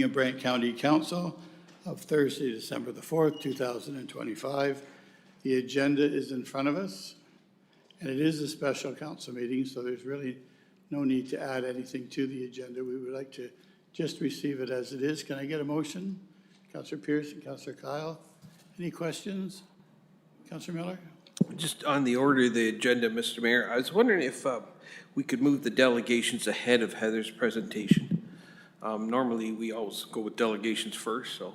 of Brant County Council of Thursday, December the 4th, 2025. The agenda is in front of us, and it is a special council meeting, so there's really no need to add anything to the agenda. We would like to just receive it as it is. Can I get a motion? Councillor Pierce and Councillor Kyle. Any questions? Councillor Miller? Just on the order of the agenda, Mr. Mayor, I was wondering if we could move the delegations ahead of Heather's presentation. Normally, we always go with delegations first, so.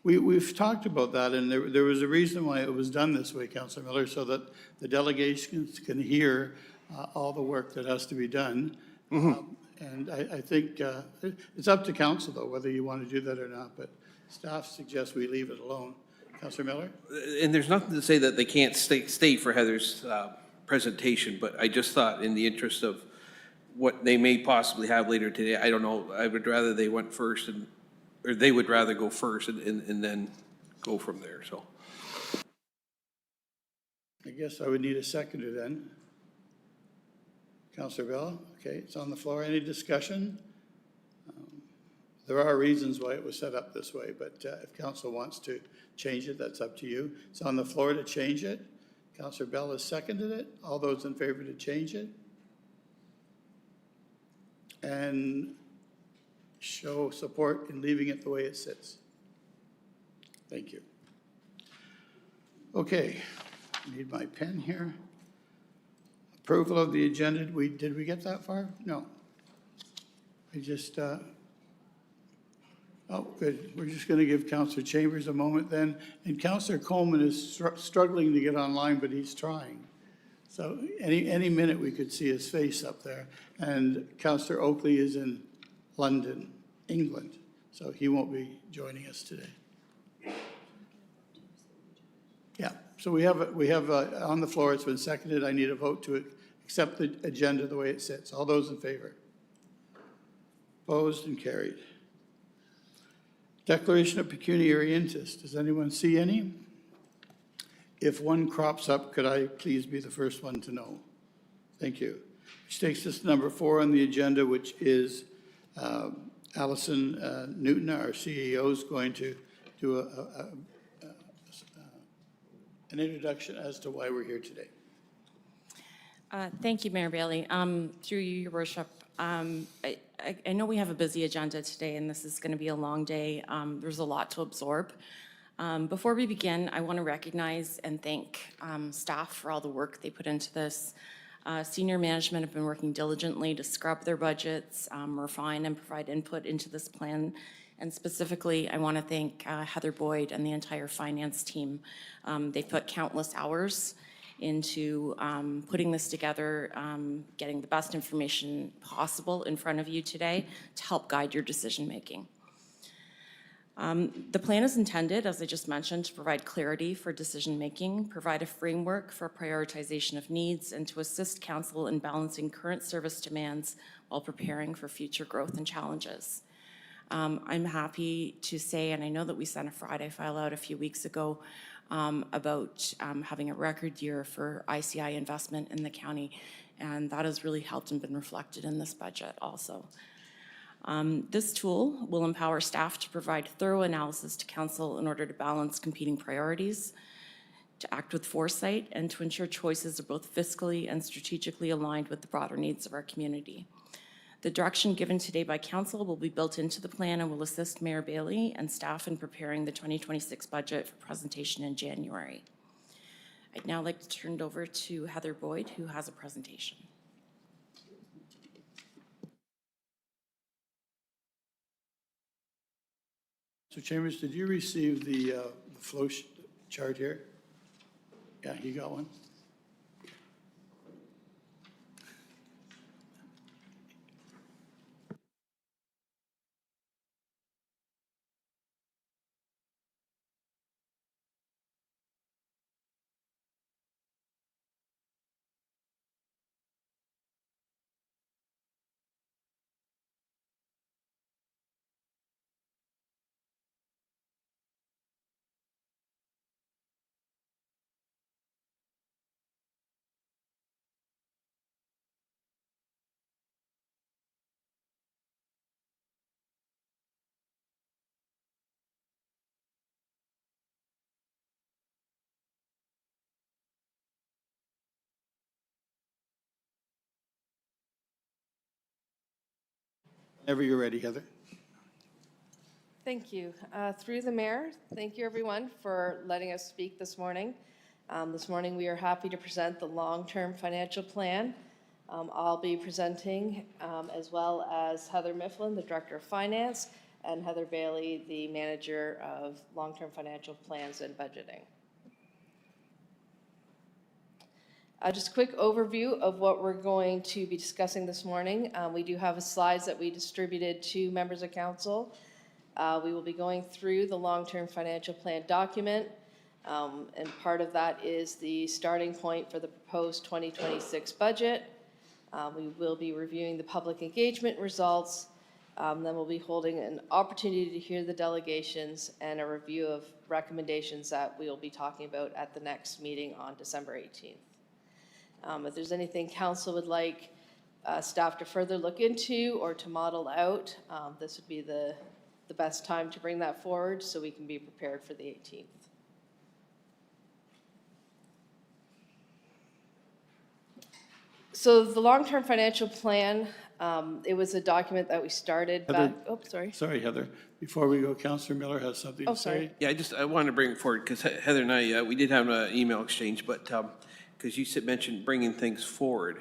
We've talked about that, and there was a reason why it was done this way, Councillor Miller, so that the delegations can hear all the work that has to be done. And I think it's up to council, though, whether you want to do that or not, but staff suggests we leave it alone. Councillor Miller? And there's nothing to say that they can't stay for Heather's presentation, but I just thought in the interest of what they may possibly have later today, I don't know, I would rather they went first or they would rather go first and then go from there, so. I guess I would need a seconder then. Councillor Bell, okay, it's on the floor. Any discussion? There are reasons why it was set up this way, but if council wants to change it, that's up to you. It's on the floor to change it. Councillor Bell has seconded it. All those in favor to change it? And show support in leaving it the way it sits. Thank you. Okay, I need my pen here. Approval of the agenda. Did we get that far? No. I just, oh, good. We're just going to give Councillor Chambers a moment then. And Councillor Coleman is struggling to get online, but he's trying. So any minute we could see his face up there. And Councillor Oakley is in London, England, so he won't be joining us today. Yeah, so we have on the floor, it's been seconded. I need a vote to accept the agenda the way it sits. All those in favor? Opposed and carried. Declaration of pecuniary interest. Does anyone see any? If one crops up, could I please be the first one to know? Thank you. Which takes us to number 4 on the agenda, which is Alison Newton, our CEO, is going to do an introduction as to why we're here today. Thank you, Mayor Bailey. Through you, Your Worship, I know we have a busy agenda today, and this is going to be a long day. There's a lot to absorb. Before we begin, I want to recognize and thank staff for all the work they put into this. Senior management have been working diligently to scrub their budgets, refine and provide input into this plan. And specifically, I want to thank Heather Boyd and the entire finance team. They put countless hours into putting this together, getting the best information possible in front of you today to help guide your decision making. The plan is intended, as I just mentioned, to provide clarity for decision-making, provide a framework for prioritization of needs, and to assist council in balancing current service demands while preparing for future growth and challenges. I'm happy to say, and I know that we sent a Friday file out a few weeks ago about having a record year for ICI investment in the county, and that has really helped and been reflected in this budget also. This tool will empower staff to provide thorough analysis to council in order to balance competing priorities, to act with foresight, and to ensure choices are both fiscally and strategically aligned with the broader needs of our community. The direction given today by council will be built into the plan and will assist Mayor Bailey and staff in preparing the 2026 budget for presentation in January. I'd now like to turn it over to Heather Boyd, who has a presentation. So Chambers, did you receive the flow chart here? Yeah, you got one? Whenever you're ready, Heather. Thank you. Through the mayor, thank you everyone for letting us speak this morning. This morning we are happy to present the long-term financial plan. I'll be presenting as well as Heather Mifflin, the Director of Finance, and Heather Bailey, the Manager of Long-Term Financial Plans and Budgeting. Just a quick overview of what we're going to be discussing this morning. We do have slides that we distributed to members of council. We will be going through the long-term financial plan document, and part of that is the starting point for the proposed 2026 budget. We will be reviewing the public engagement results. Then we'll be holding an opportunity to hear the delegations and a review of recommendations that we will be talking about at the next meeting on December 18th. If there's anything council would like staff to further look into or to model out, this would be the best time to bring that forward so we can be prepared for the 18th. So the long-term financial plan, it was a document that we started back, Heather? oh, sorry. Sorry, Heather. Before we go, Councillor Miller has something Oh, to sorry. say. Yeah, I wanted to bring it forward because Heather and I, we did have an email exchange, but because you mentioned bringing things forward.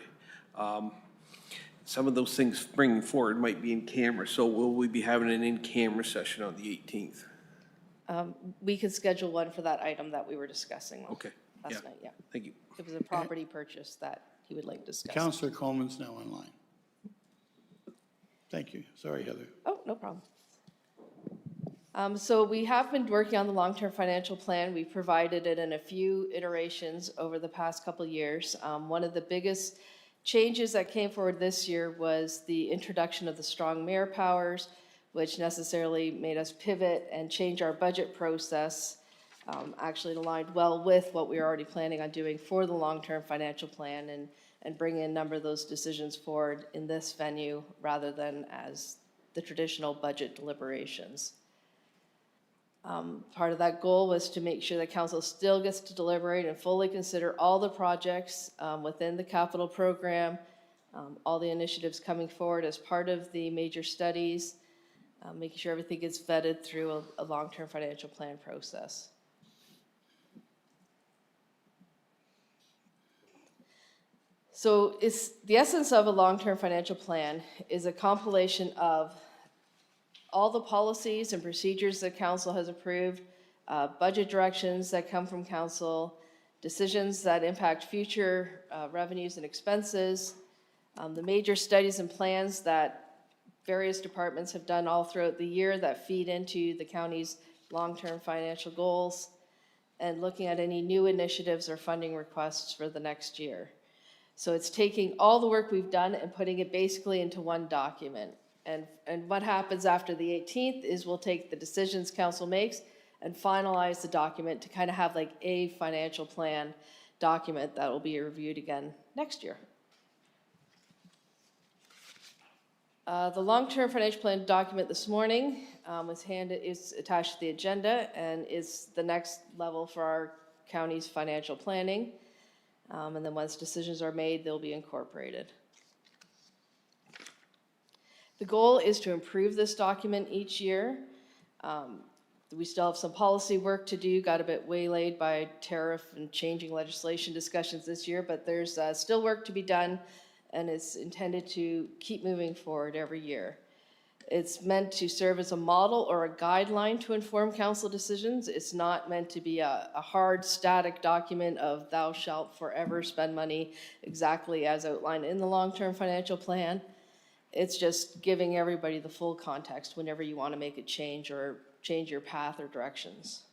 Some of those things bringing forward might be in camera, so will we be having an in-camera session on the 18th? We could schedule one for that item that we were discussing Okay, yeah, last night, yeah. thank you. It was a property purchase that he would like to discuss. Councillor Coleman's now online. Thank you. Sorry, Heather. Oh, no problem. So we have been working on the long-term financial plan. We've provided it in a few iterations over the past couple of years. One of the biggest changes that came forward this year was the introduction of the strong mayor powers, which necessarily made us pivot and change our budget process. Actually, it aligned well with what we were already planning on doing for the long-term financial plan and bring in a number of those decisions forward in this venue rather than as the traditional budget deliberations. Part of that goal was to make sure that council still gets to deliberate and fully consider all the projects within the capital program, all the initiatives coming forward as part of the major studies, making sure everything gets vetted through a long-term financial plan process. So it's the essence of a long-term financial plan is a compilation of all the policies and procedures that council has approved, budget directions that come from council, decisions that impact future revenues and expenses, the major studies and plans that various departments have done all throughout the year that feed into the county's long-term financial goals, and looking at any new initiatives or funding requests for the next year. So it's taking all the work we've done and putting it basically into one document. And what happens after the 18th is we'll take the decisions council makes and finalize the document to kind of have like a financial plan document that will be reviewed again next year. The long-term financial plan document this morning is attached to the agenda and is the next level for our county's financial planning. And then once decisions are made, they'll be incorporated. The goal is to improve this document each year. We still have some policy work to do, got a bit waylaid by tariff and changing legislation discussions this year, but there's still work to be done, and it's intended to keep moving forward every year. It's meant to serve as a model or a guideline to inform council decisions. It's not meant to be a hard, static document of thou shalt forever spend money exactly as outlined in the long-term financial plan. It's just giving everybody the full context whenever you want to make a change or change your path or directions.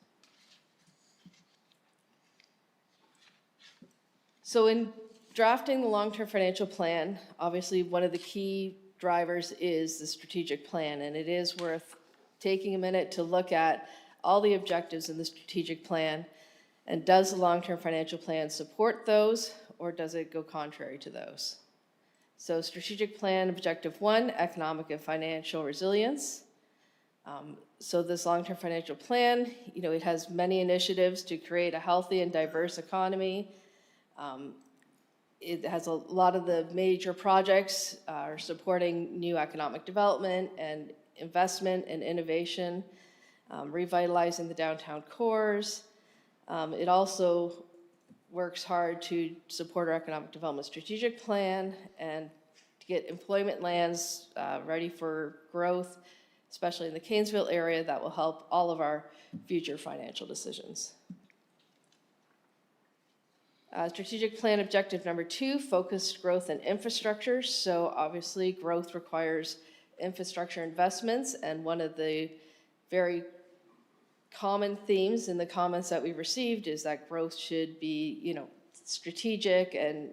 So in drafting the long-term financial plan, obviously one of the key drivers is the strategic plan, and it is worth taking a minute to look at all the objectives in the strategic plan, and does the long-term financial plan support those, or does it go contrary to those? So strategic plan, objective 1, economic and financial resilience. So this long-term financial plan, it has many initiatives to create a healthy and diverse economy, it has a lot of the major projects are supporting new economic development and investment and innovation, revitalizing the downtown cores. It also works hard to support our economic development strategic plan and to get employment lands ready for growth, especially in the Kanesville area. That will help all of our future financial decisions. Strategic plan objective number 2, focused growth and infrastructure. So obviously growth requires infrastructure investments, and one of the very common themes in the comments that we received is that growth should be, strategic and,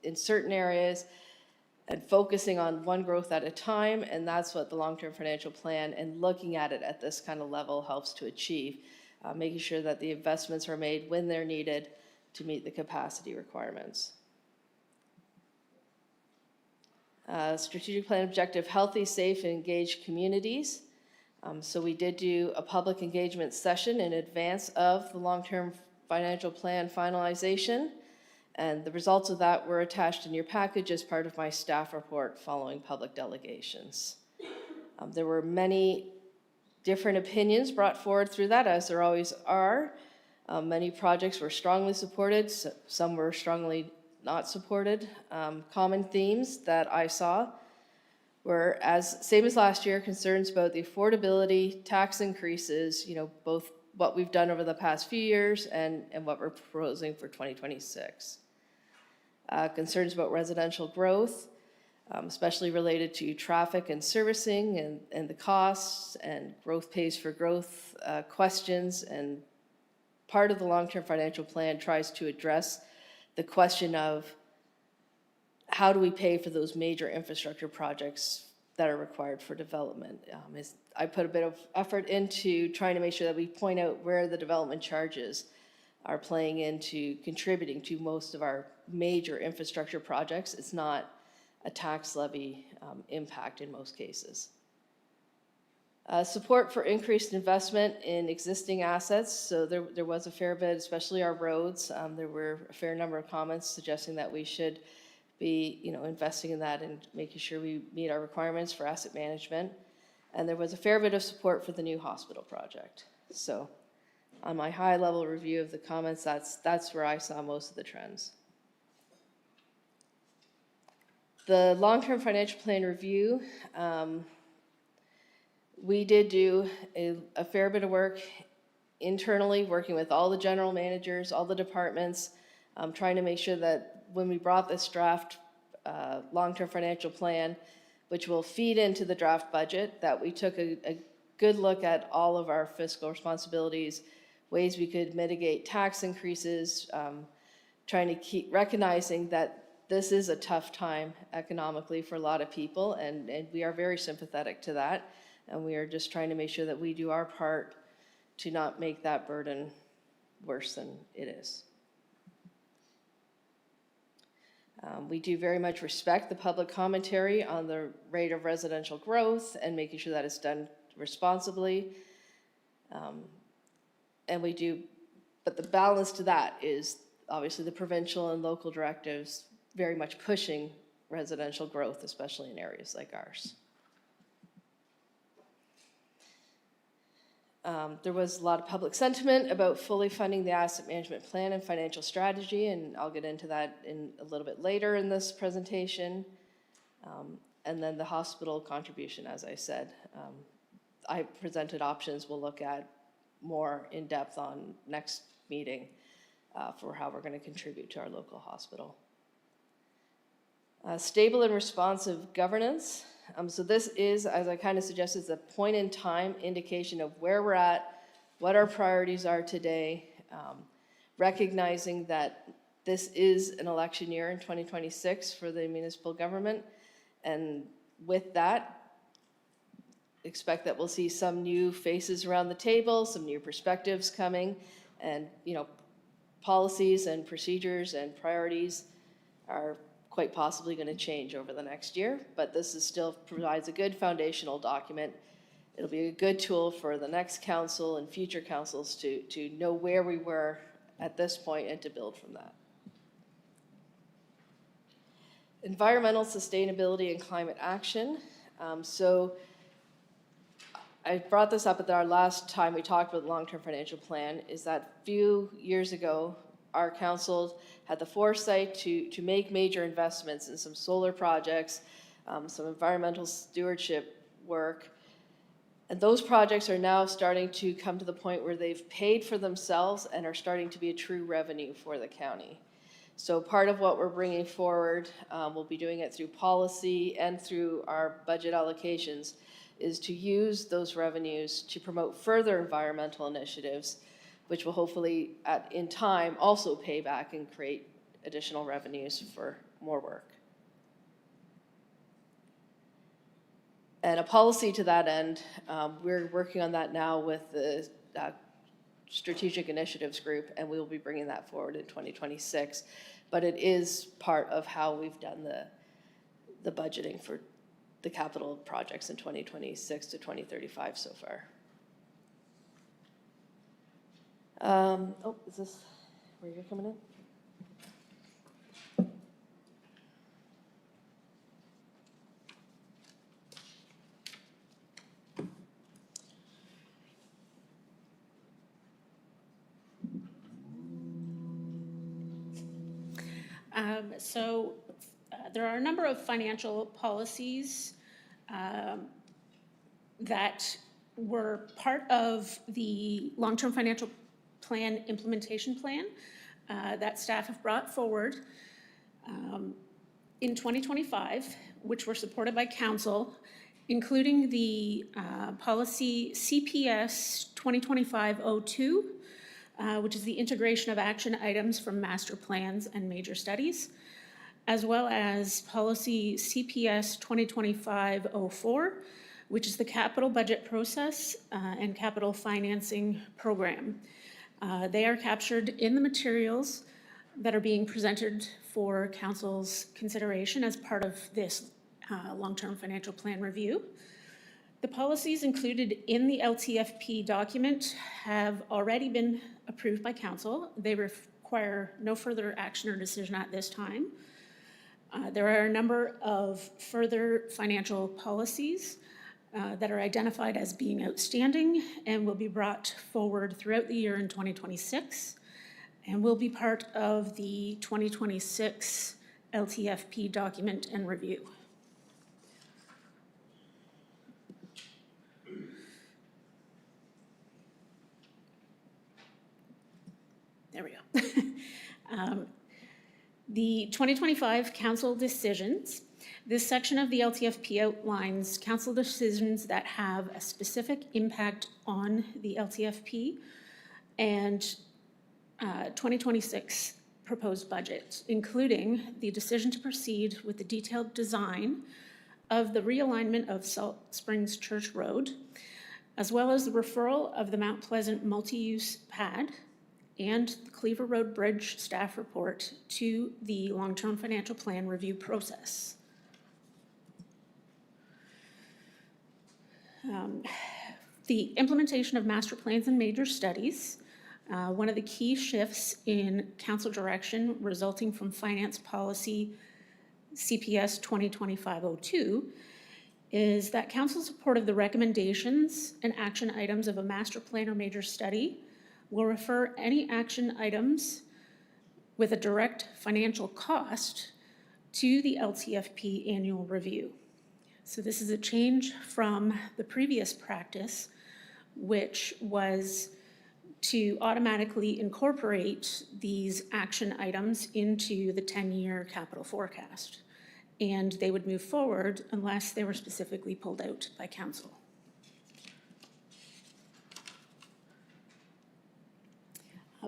in certain areas, and focusing on one growth at a time, and that's what the long-term financial plan and looking at it at this kind of level helps to achieve, making sure that the investments are made when they're needed to meet the capacity requirements. Strategic plan objective, healthy, safe, and engaged communities. So we did do a public engagement session in advance of the long-term financial plan finalization, and the results of that were attached in your package as part of my staff report following public delegations. There were many different opinions brought forward through that, as there always are. Many projects were strongly supported, some were strongly not supported. Common themes that I saw were, same as last year, concerns about the affordability, tax increases, both what we've done over the past few years and what we're proposing for 2026. Concerns about residential growth, especially related to traffic and servicing and the costs and growth pays for growth questions. And part of the long-term financial plan tries to address the question of how do we pay for those major infrastructure projects that are required for development. I put a bit of effort into trying to make sure that we point out where the development charges are playing into contributing to most of our major infrastructure projects. It's not a tax levy impact in most cases. Support for increased investment in existing assets. So there was a fair bit, especially our roads. There were a fair number of comments suggesting that we should be, investing in that and making sure we meet our requirements for asset management. And there was a fair bit of support for the new hospital project. So on my high-level review of the comments, that's where I saw most of the trends. The long-term financial plan review, we did do a fair bit of work internally, working with all the general managers, all the departments, trying to make sure that when we brought this draft long-term financial plan, which will feed into the draft budget, that we took a good look at all of our fiscal responsibilities, ways we could mitigate tax increases, trying to keep recognizing that this is a tough time economically for a lot of people, and we are very sympathetic to that. And we are just trying to make sure that we do our part to not make that burden worse than it is. We do very much respect the public commentary on the rate of residential growth and making sure that it's done responsibly. And we do, but the balance to that is obviously the provincial and local directives very much pushing residential growth, especially in areas like ours. There was a lot of public sentiment about fully funding the asset management plan and financial strategy, and I'll get into that in a little bit later in this presentation. And then the hospital contribution, as I said. I presented options we'll look at more in depth on next meeting for how we're going to contribute to our local hospital. Stable and responsive governance. So this is, as I kind of suggested, a point in time indication of where we're at, what our priorities are today, recognizing that this is an election year in 2026 for the municipal government. And with that, expect that we'll see some new faces around the table, some new perspectives coming, and, policies and procedures and priorities are quite possibly going to change over the next year, but this is still provides a good foundational document. It'll be a good tool for the next council and future councils to know where we were at this point and to build from that. Environmental sustainability and climate action. So I brought this up at our last time we talked about the long-term financial plan, is that few years ago, our council had the foresight to make major investments in some solar projects, some environmental stewardship work. And those projects are now starting to come to the point where they've paid for themselves and are starting to be a true revenue for the county. So part of what we're bringing forward, we'll be doing it through policy and through our budget allocations, is to use those revenues to promote further environmental initiatives, which will hopefully, in time, also pay back and create additional revenues for more work. And a policy to that end, we're working on that now with the Strategic Initiatives Group, and we will be bringing that forward in 2026. But it is part of how we've done the budgeting for the capital projects in 2026 to 2035 so far. Is this where you're coming in? There are a number of financial policies that were part of the long-term financial plan implementation plan that staff have brought forward in 2025, which were supported by council, including the policy CPS 2025-02, which is the integration of action items from master plans and major studies, as well as policy CPS 2025-04, which is the capital budget process and capital financing program. They are captured in the materials that are being presented for council's consideration as part of this long-term financial plan review. The policies included in the LTFP document have already been approved by council. They require no further action or decision at this time. There are a number of further financial policies that are identified as being outstanding and will be brought forward throughout the year in 2026 and will be part of the 2026 LTFP document and review. There we go. The 2025 council decisions. This section of the LTFP outlines council decisions that have a specific impact on the LTFP and 2026 proposed budget, including the decision to proceed with the detailed design of the realignment of Salt Springs Church Road, as well as the referral of the Mount Pleasant multi-use pad and the Cleaver Road Bridge staff report to the long-term financial plan review process. The implementation of master plans and major studies, one of the key shifts in council direction resulting from finance policy CPS 2025-02 is that council support of the recommendations and action items of a master plan or major study will refer any action items with a direct financial cost to the LTFP annual review. So this is a change from the previous practice, which was to automatically incorporate these action items into the 10-year capital forecast. And they would move forward unless they were specifically pulled out by council.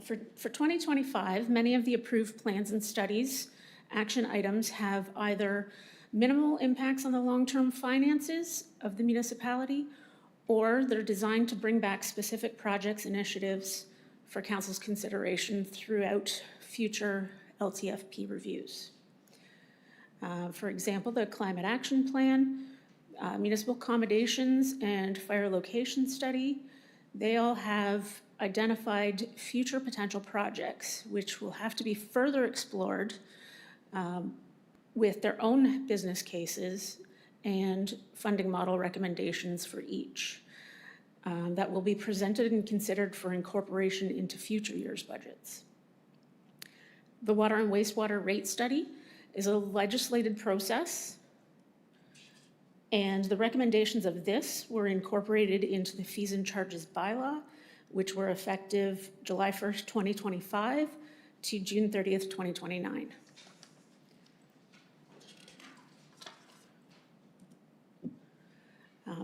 For 2025, many of the approved plans and studies, action items have either minimal impacts on the long-term finances of the municipality, or they're designed to bring back specific projects, initiatives for council's consideration throughout future LTFP reviews. For example, the Climate Action Plan, Municipal Accommodations, and Fire Location Study, they all have identified future potential projects, which will have to be further explored with their own business cases and funding model recommendations for each that will be presented and considered for incorporation into future years' budgets. The water and wastewater rate study is a legislated process, and the recommendations of this were incorporated into the fees and charges bylaw, which were effective July 1st, 2025 to June 30th, 2029.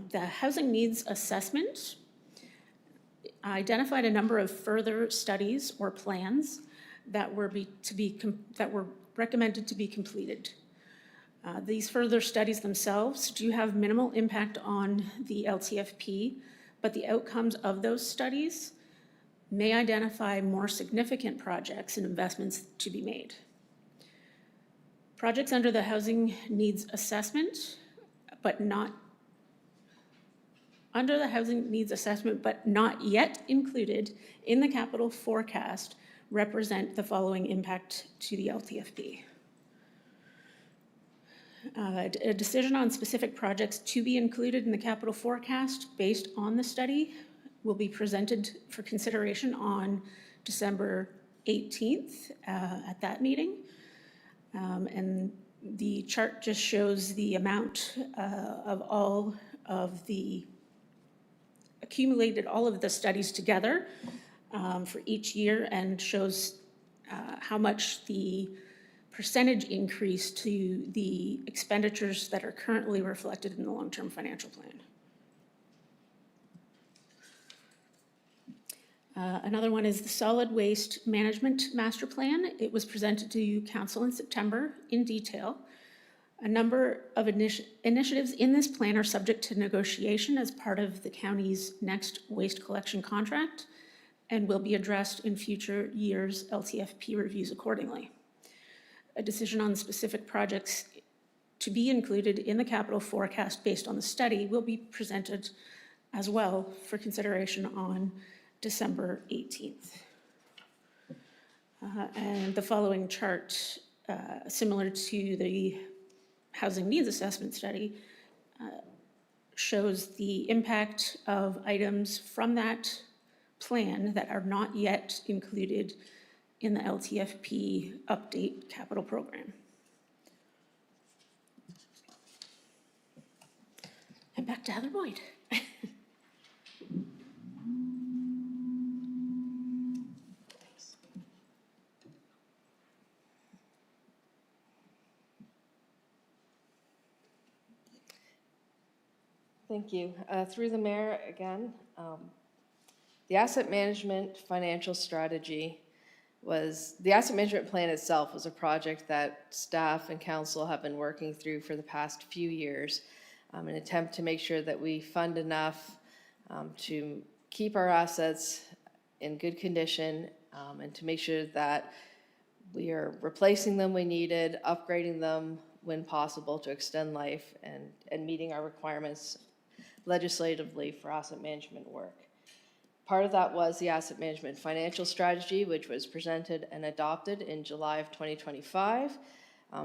The housing needs assessment identified a number of further studies or plans that were recommended to be completed. These further studies themselves do have minimal impact on the LTFP, but the outcomes of those studies may identify more significant projects and investments to be made. Projects under the housing needs assessment, but not yet included in the capital forecast represent the following impact to the LTFP. A decision on specific projects to be included in the capital forecast based on the study will be presented for consideration on December 18th at that meeting. And the chart just shows the amount of all of the accumulated all of the studies together for each year and shows how much the percentage increase to the expenditures that are currently reflected in the long-term financial plan. Another one is the solid waste management master plan. It was presented to council in September in detail. A number of initiatives in this plan are subject to negotiation as part of the county's next waste collection contract and will be addressed in future years' LTFP reviews accordingly. A decision on specific projects to be included in the capital forecast based on the study will be presented as well for consideration on December 18th. And the following chart, similar to the housing needs assessment study, shows the impact of items from that plan that are not yet included in the LTFP update capital program. And back to Heather Boyd. Thank you. Through the mayor again, the asset management financial strategy the asset management plan itself was a project that staff and council have been working through for the past few years in an attempt to make sure that we fund enough to keep our assets in good condition and to make sure that we are replacing them when needed, upgrading them when possible to extend life, and meeting our requirements legislatively for asset management work. Part of that was the asset management financial strategy, which was presented and adopted in July of 2025,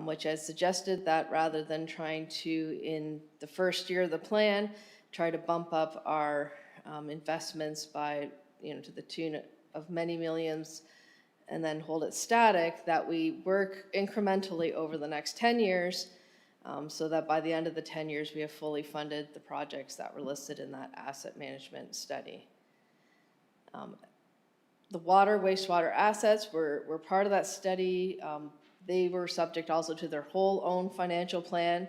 which has suggested that rather than trying to, in the first year of the plan, try to bump up our investments by, to the tune of many millions and then hold it static, that we work incrementally over the next 10 years so that by the end of the 10 years, we have fully funded the projects that were listed in that asset management study. The water, wastewater assets were part of that study. They were subject also to their whole own financial plan,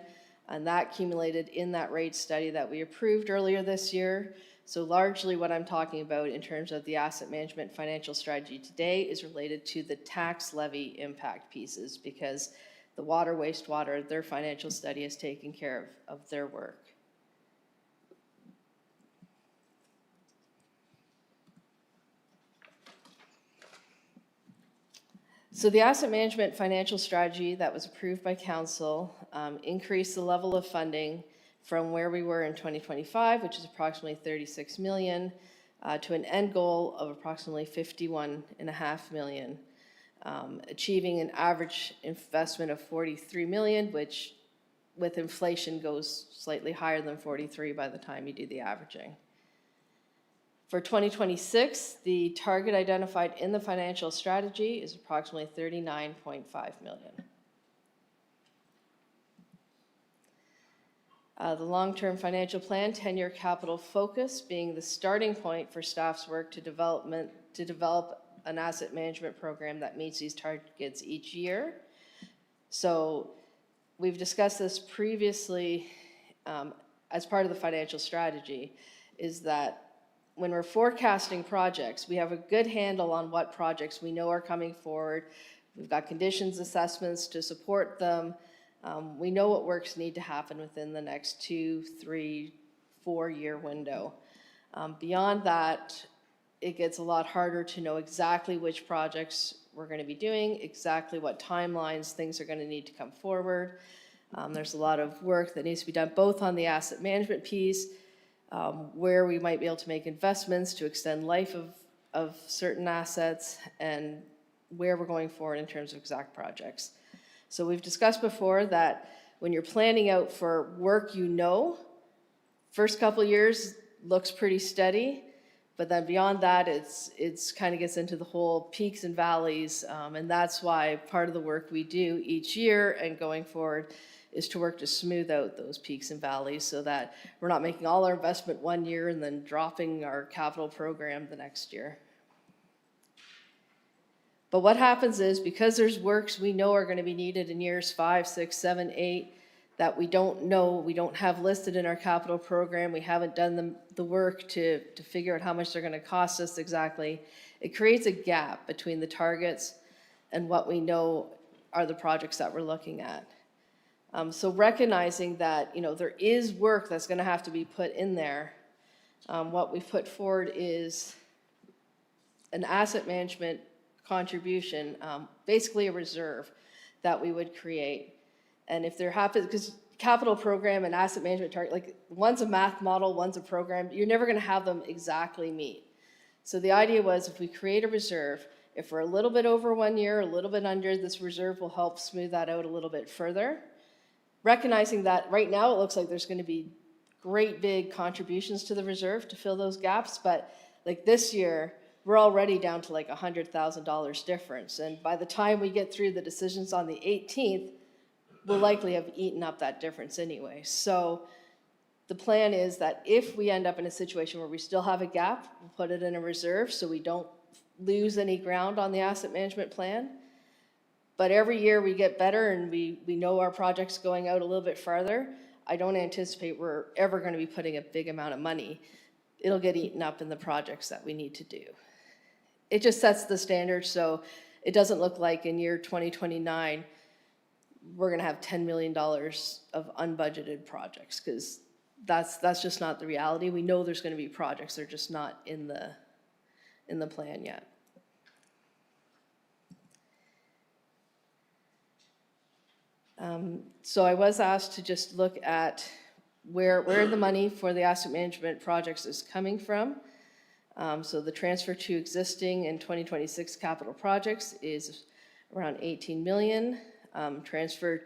and that accumulated in that rate study that we approved earlier this year. So largely what I'm talking about in terms of the asset management financial strategy today is related to the tax levy impact pieces, because the water, wastewater, their financial study is taking care of their work. So the asset management financial strategy that was approved by council increased the level of funding from where we were in 2025, which is approximately 36 million, to an end goal of approximately 51.5 million. achieving an average investment of 43 million, which with inflation goes slightly higher than 43 by the time you do the averaging. For 2026, the target identified in the financial strategy is approximately 39.5 million. The long-term financial plan, 10-year capital focus being the starting point for staff's work to develop an asset management program that meets these targets each year. So we've discussed this previously as part of the financial strategy, is that when we're forecasting projects, we have a good handle on what projects we know are coming forward. We've got conditions assessments to support them. We know what works need to happen within the next 2, 3, 4-year window. Beyond that, it gets a lot harder to know exactly which projects we're going to be doing, exactly what timelines things are going to need to come forward. There's a lot of work that needs to be done both on the asset management piece, where we might be able to make investments to extend life of certain assets, and where we're going forward in terms of exact projects. So we've discussed before that when you're planning out for work, first couple of years looks pretty steady, but then beyond that, it's kind of gets into the whole peaks and valleys, and that's why part of the work we do each year and going forward is to work to smooth out those peaks and valleys so that we're not making all our investment one year and then dropping our capital program the next year. But what happens is, because there's works we know are going to be needed in years 5, 6, 7, 8, that we don't have listed in our capital program, we haven't done the work to figure out how much they're going to cost us exactly, it creates a gap between the targets and what we know are the projects that we're looking at. So recognizing that, there is work that's going to have to be put in there, what we've put forward is an asset management contribution, basically a reserve that we would create. And if there happens, because capital program and asset management target, like one's a math model, one's a program, you're never going to have them exactly meet. So the idea was, if we create a reserve, if we're a little bit over 1 year, a little bit under, this reserve will help smooth that out a little bit further. Recognizing that right now it looks like there's going to be great big contributions to the reserve to fill those gaps, but like this year, we're already down to like $100,000 difference. And by the time we get through the decisions on the 18th, we'll likely have eaten up that difference anyway. So the plan is that if we end up in a situation where we still have a gap, we'll put it in a reserve so we don't lose any ground on the asset management plan. But every year we get better and we know our project's going out a little bit farther. I don't anticipate we're ever going to be putting a big amount of money. It'll get eaten up in the projects that we need to do. It just sets the standard so it doesn't look like in year 2029 we're going to have $10 million of unbudgeted projects, because that's just not the reality. We know there's going to be projects, they're just not in the plan yet. So I was asked to just look at where the money for the asset management projects is coming from. So the transfer to existing in 2026 capital projects is around 18 million. Transfer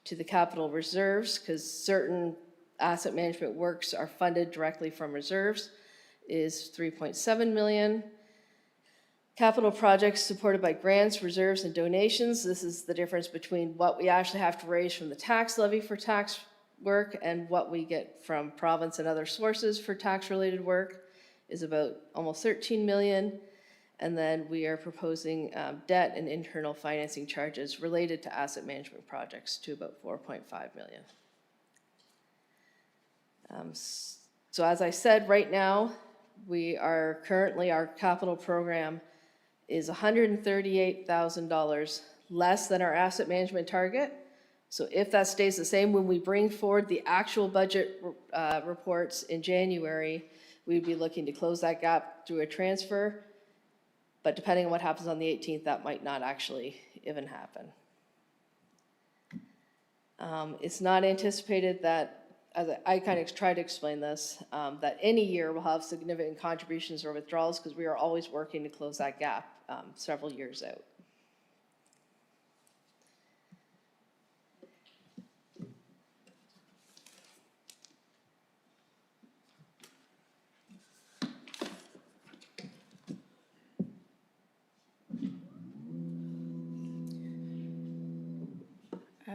to the capital reserves, because certain asset management works are funded directly from reserves, is 3.7 million. Capital projects supported by grants, reserves, and donations. This is the difference between what we actually have to raise from the tax levy for tax work and what we get from province and other sources for tax-related work, is about almost 13 million. And then we are proposing debt and internal financing charges related to asset management projects to about 4.5 million. So as I said, right now, our capital program is $138,000 less than our asset management target. So if that stays the same, when we bring forward the actual budget reports in January, we'd be looking to close that gap through a transfer. But depending on what happens on the 18th, that might not actually even happen. It's not anticipated that, as I kind of try to explain this, that any year will have significant contributions or withdrawals, because we are always working to close that gap several years out.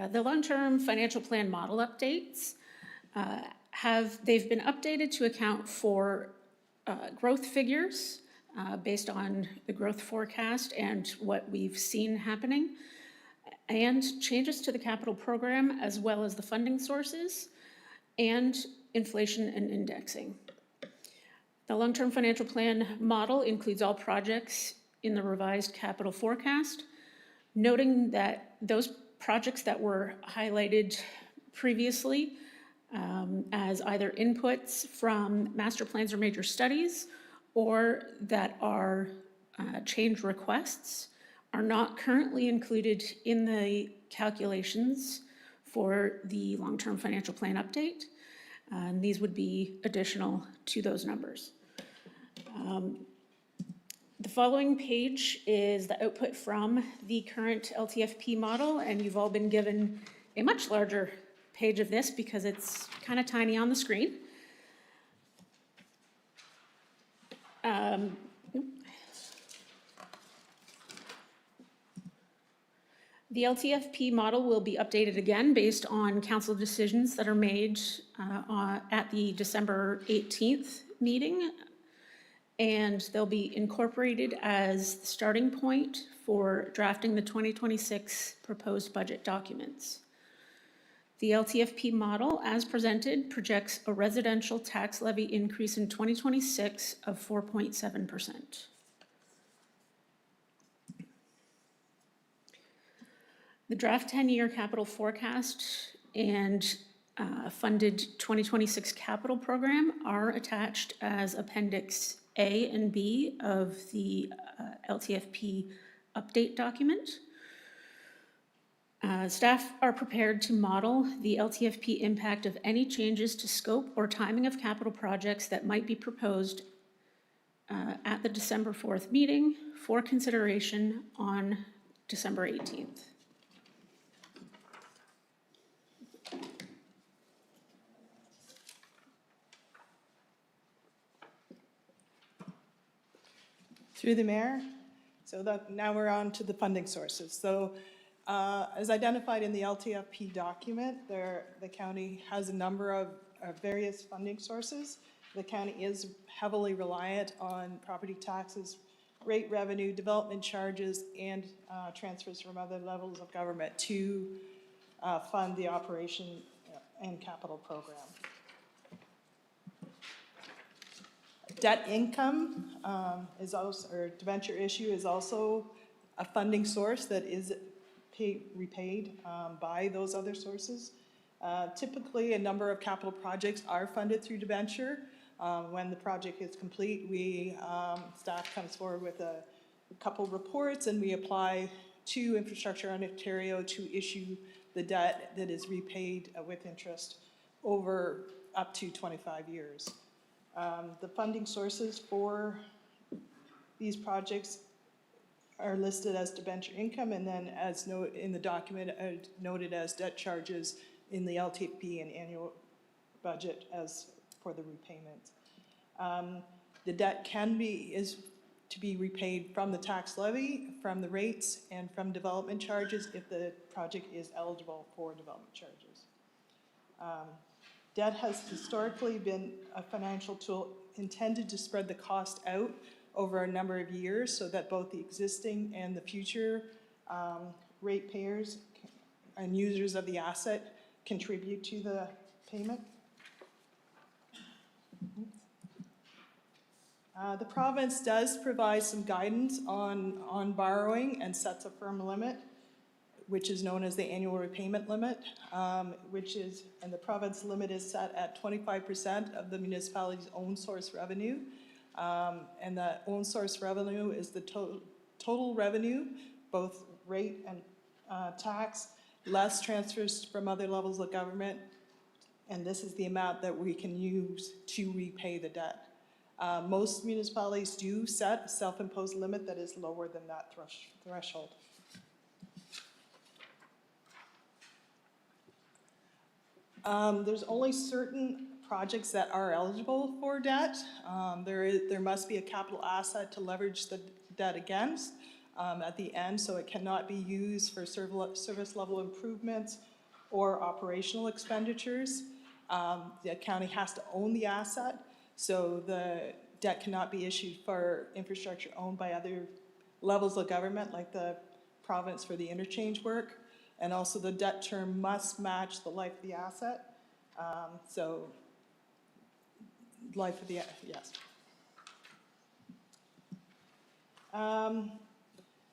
The long-term financial plan model updates they've been updated to account for growth figures based on the growth forecast and what we've seen happening, and changes to the capital program as well as the funding sources and inflation and indexing. The long-term financial plan model includes all projects in the revised capital forecast, noting that those projects that were highlighted previously as either inputs from master plans or major studies, or that are change requests, are not currently included in the calculations for the long-term financial plan update. And these would be additional to those numbers. The following page is the output from the current LTFP model, and you've all been given a much larger page of this because it's kind of tiny on the screen. The LTFP model will be updated again based on council decisions that are made at the December 18th meeting. And they'll be incorporated as the starting point for drafting the 2026 proposed budget documents. The LTFP model, as presented, projects a residential tax levy increase in 2026 of 4.7%. The draft 10-year capital forecast and funded 2026 capital program are attached as Appendix A and B of the LTFP update document. Staff are prepared to model the LTFP impact of any changes to scope or timing of capital projects that might be proposed at the December 4th meeting for consideration on December 18th. Through the mayor. Now we're on to the funding sources. So as identified in the LTFP document, the county has a number of various funding sources. The county is heavily reliant on property taxes, rate revenue, development charges, and transfers from other levels of government to fund the operation and capital program. Debt income is also, or debenture issue is also a funding source that is repaid by those other sources. Typically, a number of capital projects are funded through debenture. When the project is complete, staff comes forward with a couple reports, and we apply to Infrastructure Ontario to issue the debt that is repaid with interest over up to 25 years. The funding sources for these projects are listed as debenture income, and then as in the document noted as debt charges in the LTFP and annual budget as for the repayment. The debt is to be repaid from the tax levy, from the rates, and from development charges if the project is eligible for development charges. Debt has historically been a financial tool intended to spread the cost out over a number of years so that both the existing and the future ratepayers and users of the asset contribute to the payment. The province does provide some guidance on borrowing and sets a firm limit, which is known as the annual repayment limit, and the province limit is set at 25% of the municipality's own source revenue. And the own source revenue is the total revenue, both rate and tax, less transfers from other levels of government, and this is the amount that we can use to repay the debt. Most municipalities do set a self-imposed limit that is lower than that threshold. There's only certain projects that are eligible for debt. There must be a capital asset to leverage the debt against at the end, so it cannot be used for service level improvements or operational expenditures. The county has to own the asset, so the debt cannot be issued for infrastructure owned by other levels of government, like the province for the interchange work. And also the debt term must match the life of the asset. So, life of the, yes.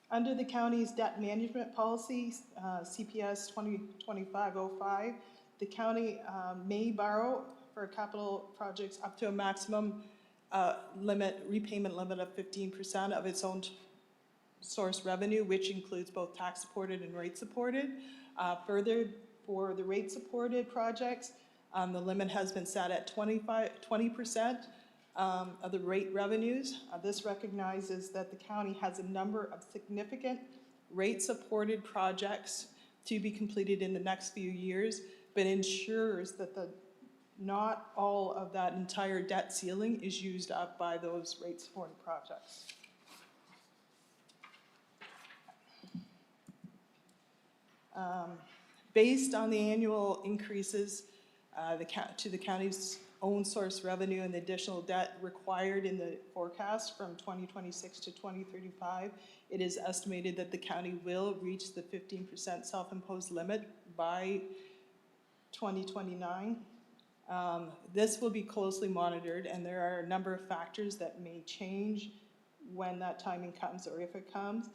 Under the county's debt management policy, CPS 2025-05, the county may borrow for capital projects up to a maximum repayment limit of 15% of its own source revenue, which includes both tax supported and rate supported. Further, for the rate supported projects, the limit has been set at 20% of the rate revenues. This recognizes that the county has a number of significant rate supported projects to be completed in the next few years, but ensures that not all of that entire debt ceiling is used up by those rate supported projects. Based on the annual increases to the county's own source revenue and the additional debt required in the forecast from 2026 to 2035, it is estimated that the county will reach the 15% self-imposed limit by 2029. This will be closely monitored, and there are a number of factors that may change when that timing comes or if it comes,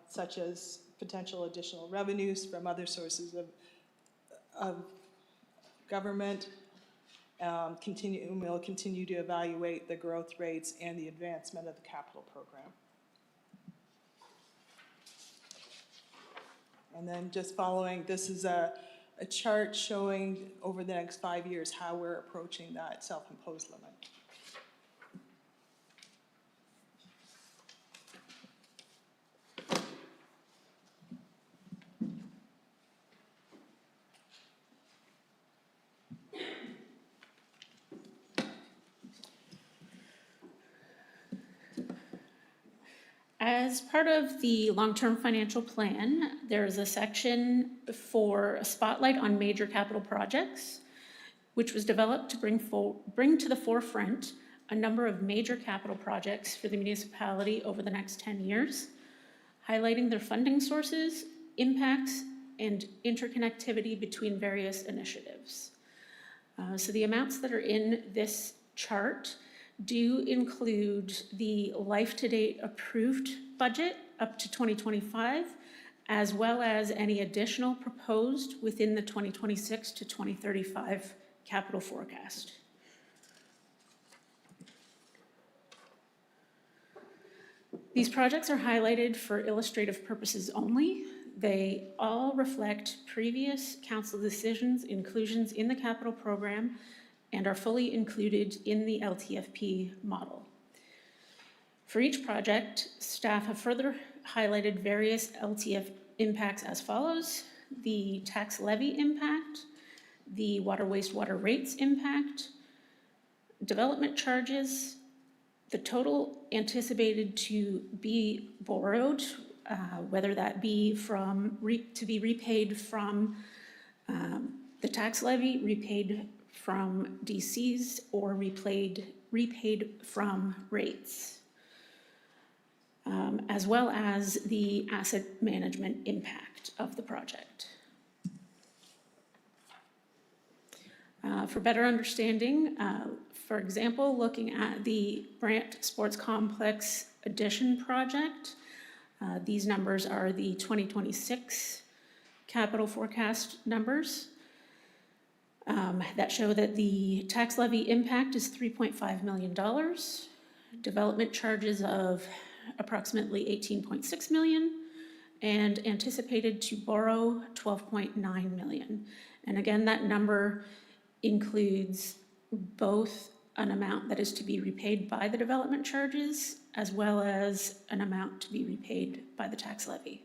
such as potential additional revenues from other sources of government. We'll continue to evaluate the growth rates and the advancement of the capital program. And then just following, this is a chart showing over the next 5 years how we're approaching that self-imposed limit. As part of the long-term financial plan, there's a section for a spotlight on major capital projects, which was developed to bring to the forefront a number of major capital projects for the municipality over the next 10 years, highlighting their funding sources, impacts, and interconnectivity between various initiatives. So the amounts that are in this chart do include the life-to-date approved budget up to 2025, as well as any additional proposed within the 2026 to 2035 capital forecast. These projects are highlighted for illustrative purposes only. They all reflect previous council decisions, inclusions in the capital program, and are fully included in the LTFP model. For each project, staff have further highlighted various LTF impacts as follows: the tax levy impact, the water wastewater rates impact, development charges, the total anticipated to be borrowed, whether that be to be repaid from the tax levy, repaid from DCs, or repaid from rates, as well as the asset management impact of the project. For better understanding, for example, looking at the Brant Sports Complex addition project, these numbers are the 2026 capital forecast numbers. That show that the tax levy impact is $3.5 million, development charges of approximately $18.6 million, and anticipated to borrow $12.9 million. And again, that number includes both an amount that is to be repaid by the development charges, as well as an amount to be repaid by the tax levy.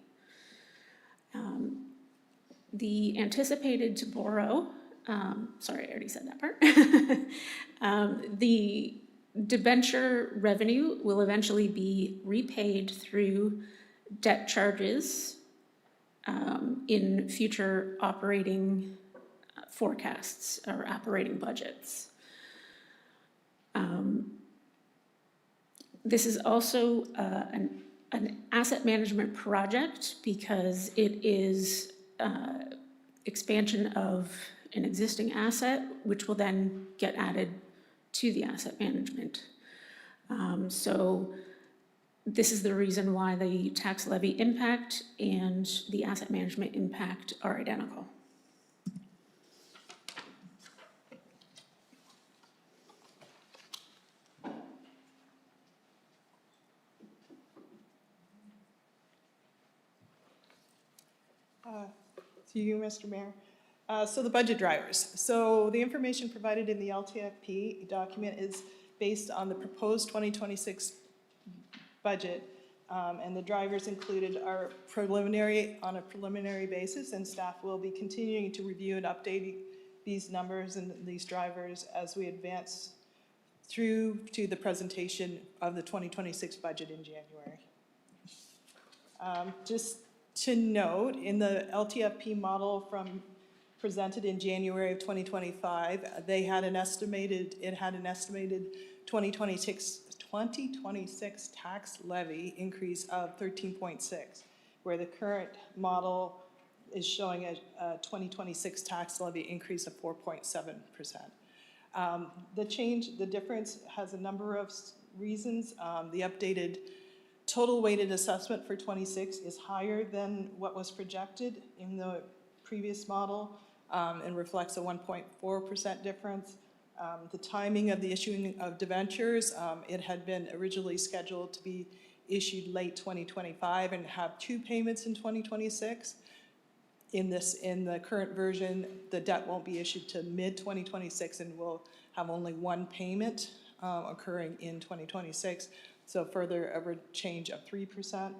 The anticipated to borrow, sorry, I already said that part. The debenture revenue will eventually be repaid through debt charges in future operating forecasts or operating budgets. This is also an asset management project because it is expansion of an existing asset, which will then get added to the asset management. So this is the reason why the tax levy impact and the asset management impact are identical. To you, Mr. Mayor. So the budget drivers. So the information provided in the LTFP document is based on the proposed 2026 budget. And the drivers included are on a preliminary basis, and staff will be continuing to review and update these numbers and these drivers as we advance through to the presentation of the 2026 budget in January. Just to note, in the LTFP model presented in January of 2025, it had an estimated 2026 tax levy increase of 13.6, where the current model is showing a 2026 tax levy increase of 4.7%. The difference has a number of reasons. The updated total weighted assessment for 26 is higher than what was projected in the previous model, and reflects a 1.4% difference. The timing of the issuing of debentures, it had been originally scheduled to be issued late 2025 and have 2 payments in 2026. In the current version, the debt won't be issued to mid-2026 and will have only 1 payment occurring in 2026. So further a change of 3%.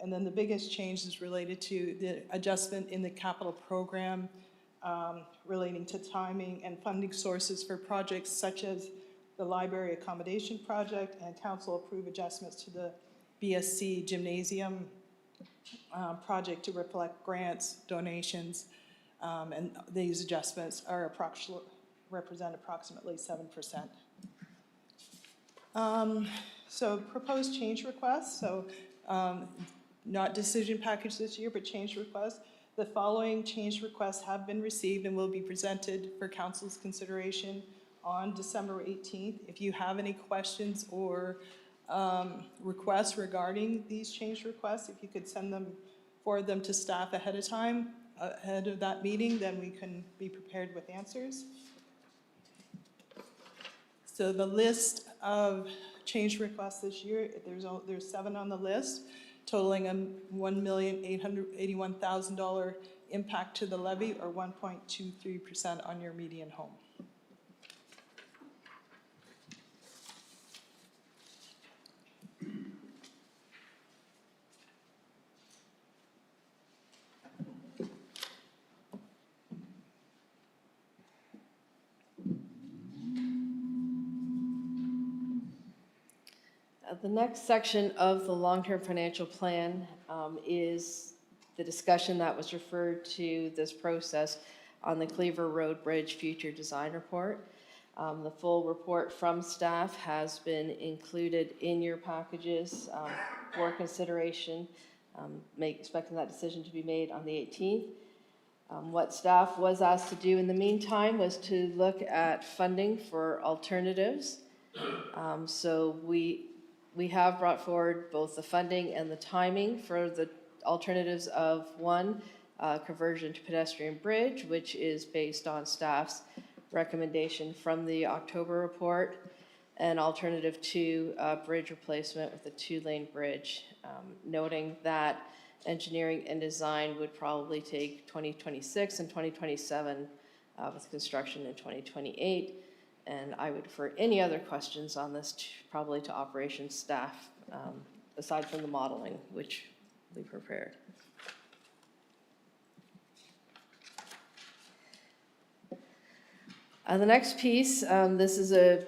And then the biggest change is related to the adjustment in the capital program relating to timing and funding sources for projects such as the library accommodation project, and council approved adjustments to the BSC gymnasium project to reflect grants, donations, and these adjustments represent approximately 7%. So proposed change requests, so not decision package this year, but change requests. The following change requests have been received and will be presented for council's consideration on December 18th. If you have any questions or requests regarding these change requests, if you could forward them to staff ahead of time, ahead of that meeting, then we can be prepared with answers. So the list of change requests this year, there's 7 on the list, totaling a $1,881,000 impact to the levy, or 1.23% on your median home. The next section of the long-term financial plan is the discussion that was referred to this process on the Cleaver Road Bridge Future Design Report. The full report from staff has been included in your packages for consideration, expecting that decision to be made on the 18th. What staff was asked to do in the meantime was to look at funding for alternatives. So we have brought forward both the funding and the timing for the alternatives of one, conversion to pedestrian bridge, which is based on staff's recommendation from the October report, and alternative 2, bridge replacement with a 2-lane bridge, noting that engineering and design would probably take 2026 and 2027 with construction in 2028. And I would defer any other questions on this probably to operations staff, aside from the modeling, which we prepared. The next piece, this is a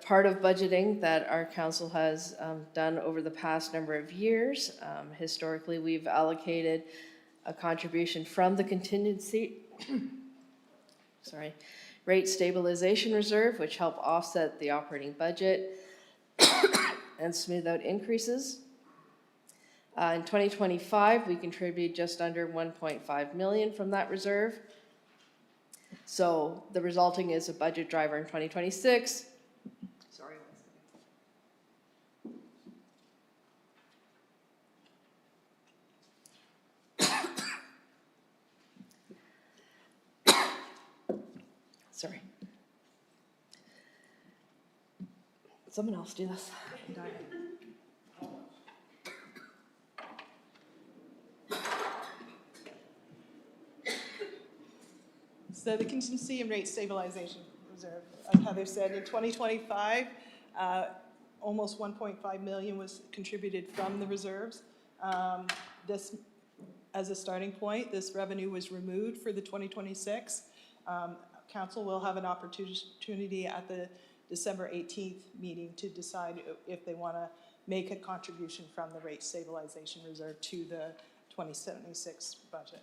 part of budgeting that our council has done over the past number of years. Historically, we've allocated a contribution from the contingency, rate stabilization reserve, which help offset the operating budget and smooth out increases. In 2025, we contribute just under 1.5 million from that reserve. So the resulting is a budget driver in 2026. Sorry, one second. Sorry. Someone else do this. I'm dying. So the contingency and rate stabilization reserve, like Heather said, in 2025, almost 1.5 million was contributed from the reserves. This, as a starting point, this revenue was removed for the 2026. Council will have an opportunity at the December 18th meeting to decide if they want to make a contribution from the rate stabilization reserve to the 2076 budget.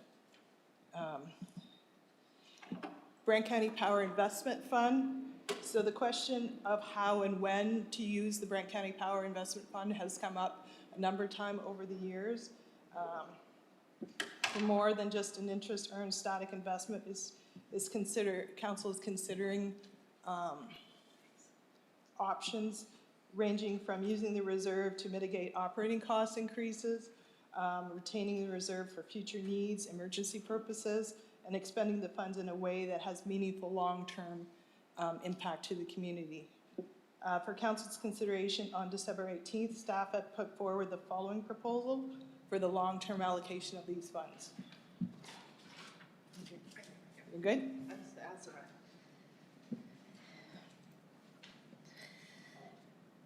Brant County Power Investment Fund. So the question of how and when to use the Brant County Power Investment Fund has come up a number of times over the years. For more than just an interest earned static investment council is considering options ranging from using the reserve to mitigate operating cost increases, retaining the reserve for future needs, emergency purposes, and expending the funds in a way that has meaningful long-term impact to the community. For council's consideration on December 18th, staff had put forward the following proposal for the long-term allocation of these funds. You good?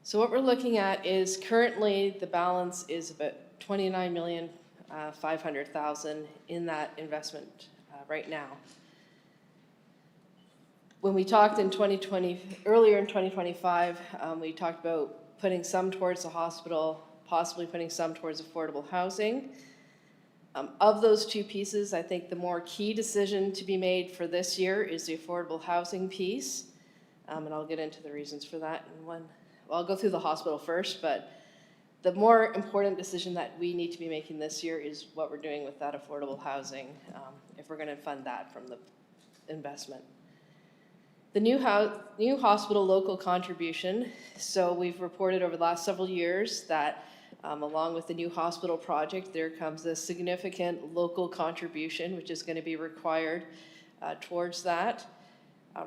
So what we're looking at is currently the balance is about 29,500,000 in that investment right now. When we talked in earlier in 2025, we talked about putting some towards the hospital, possibly putting some towards affordable housing. Of those two pieces, I think the more key decision to be made for this year is the affordable housing piece. And I'll get into the reasons for that in one. Well, I'll go through the hospital first, but the more important decision that we need to be making this year is what we're doing with that affordable housing, if we're gonna fund that from the investment. The new hospital local contribution, so we've reported over the last several years that along with the new hospital project, there comes a significant local contribution, which is gonna be required towards that.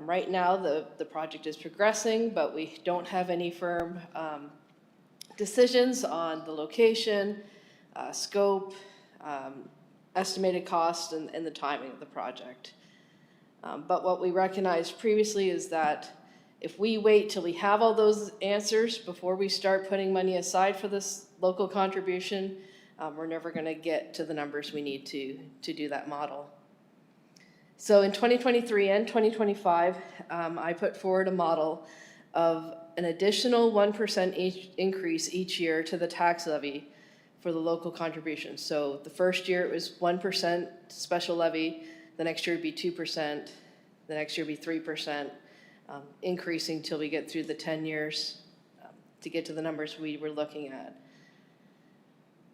Right now, the project is progressing, but we don't have any firm decisions on the location, scope, estimated cost, and the timing of the project. But what we recognized previously is that if we wait till we have all those answers before we start putting money aside for this local contribution, we're never going to get to the numbers we need to do that model. So in 2023 and 2025, I put forward a model of an additional 1% increase each year to the tax levy for the local contribution. So the first year it was 1% special levy, the next year it'd be 2%, the next year it'd be 3%, increasing till we get through the 10 years to get to the numbers we were looking at.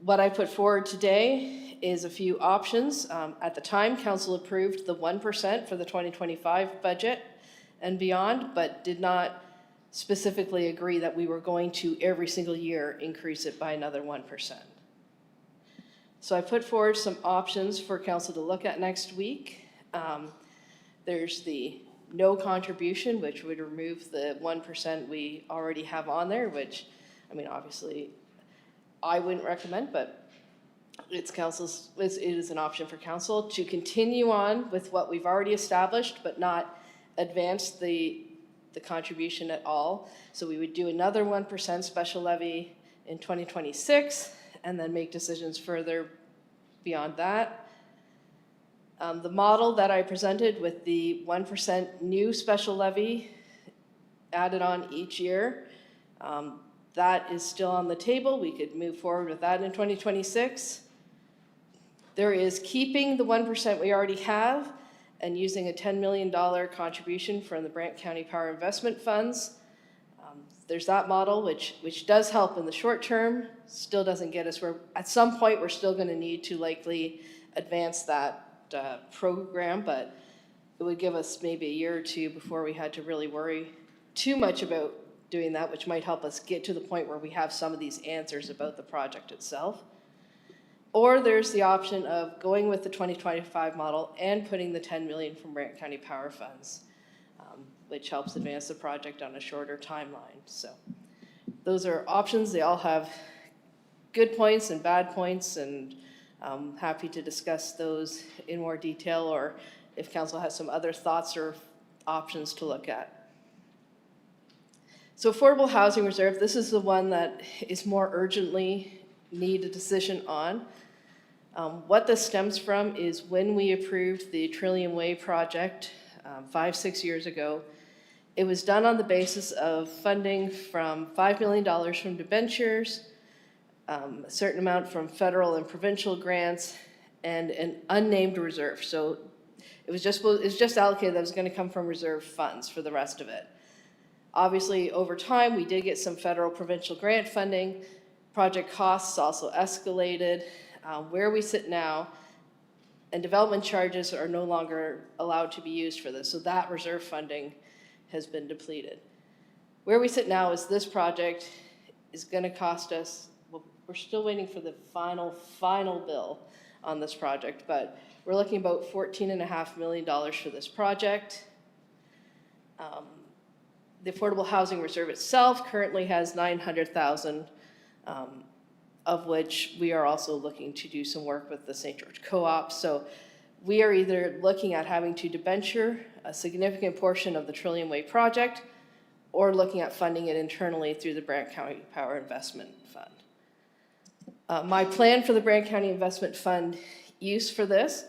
What I put forward today is a few options. At the time, council approved the 1% for the 2025 budget and beyond, but did not specifically agree that we were going to every single year increase it by another 1%. So I put forward some options for council to look at next week. There's the no contribution, which would remove the 1% we already have on there, which, I mean, obviously, I wouldn't recommend, but it is an option for council to continue on with what we've already established, but not advance the contribution at all. So we would do another 1% special levy in 2026, and then make decisions further beyond that. The model that I presented with the 1% new special levy added on each year, that is still on the table. We could move forward with that in 2026. There is keeping the 1% we already have and using a $10 million contribution from the Brant County Power Investment Funds. There's that model, which does help in the short term, still doesn't get us where, at some point, we're still gonna need to likely advance that program, but it would give us maybe a year or two before we had to really worry too much about doing that, which might help us get to the point where we have some of these answers about the project itself. Or there's the option of going with the 2025 model and putting the 10 million from Brant County Power Funds, which helps advance the project on a shorter timeline. So those are options. They all have good points and bad points, and I'm happy to discuss those in more detail, or if council has some other thoughts or options to look at. So Affordable Housing Reserve, this is the one that is more urgently need a decision on. What this stems from is when we approved the Trillium Way project 5-6 years ago, it was done on the basis of funding from $5 million from debentures, a certain amount from federal and provincial grants, and an unnamed reserve. So it was just allocated that it was going to come from reserve funds for the rest of it. Obviously, over time, we did get some federal provincial grant funding. Project costs also escalated. Where we sit now, and development charges are no longer allowed to be used for this, so that reserve funding has been depleted. Where we sit now is this project is going to cost us, well, we're still waiting for the final bill on this project, but we're looking about $14.5 million for this project. The Affordable Housing Reserve itself currently has $900,000, of which we are also looking to do some work with the St. George Co-op. So we are either looking at having to debenture a significant portion of the Trillium Way project, or looking at funding it internally through the Brant County Power Investment Fund. My plan for the Brant County Investment Fund use for this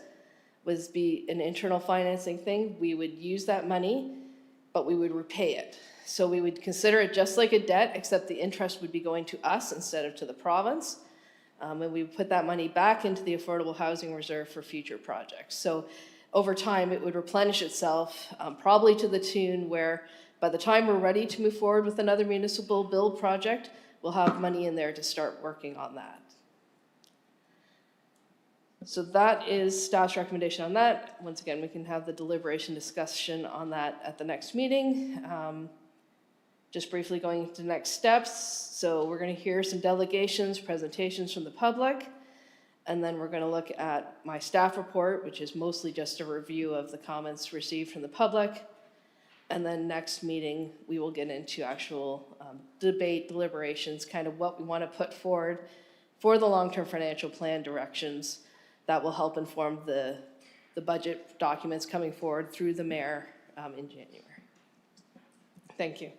was be an internal financing thing. We would use that money, but we would repay it. So we would consider it just like a debt, except the interest would be going to us instead of to the province. And we would put that money back into the Affordable Housing Reserve for future projects. So over time, it would replenish itself, probably to the tune where by the time we're ready to move forward with another municipal build project, we'll have money in there to start working on that. So that is staff's recommendation on that. Once again, we can have the deliberation discussion on that at the next meeting. Just briefly going into next steps. So we're going to hear some delegations, presentations from the public, and then we're going to look at my staff report, which is mostly just a review of the comments received from the public. And then next meeting, we will get into actual debate, deliberations, kind of what we want to put forward for the long-term financial plan directions that will help inform the budget documents coming forward through the mayor in January. Thank you.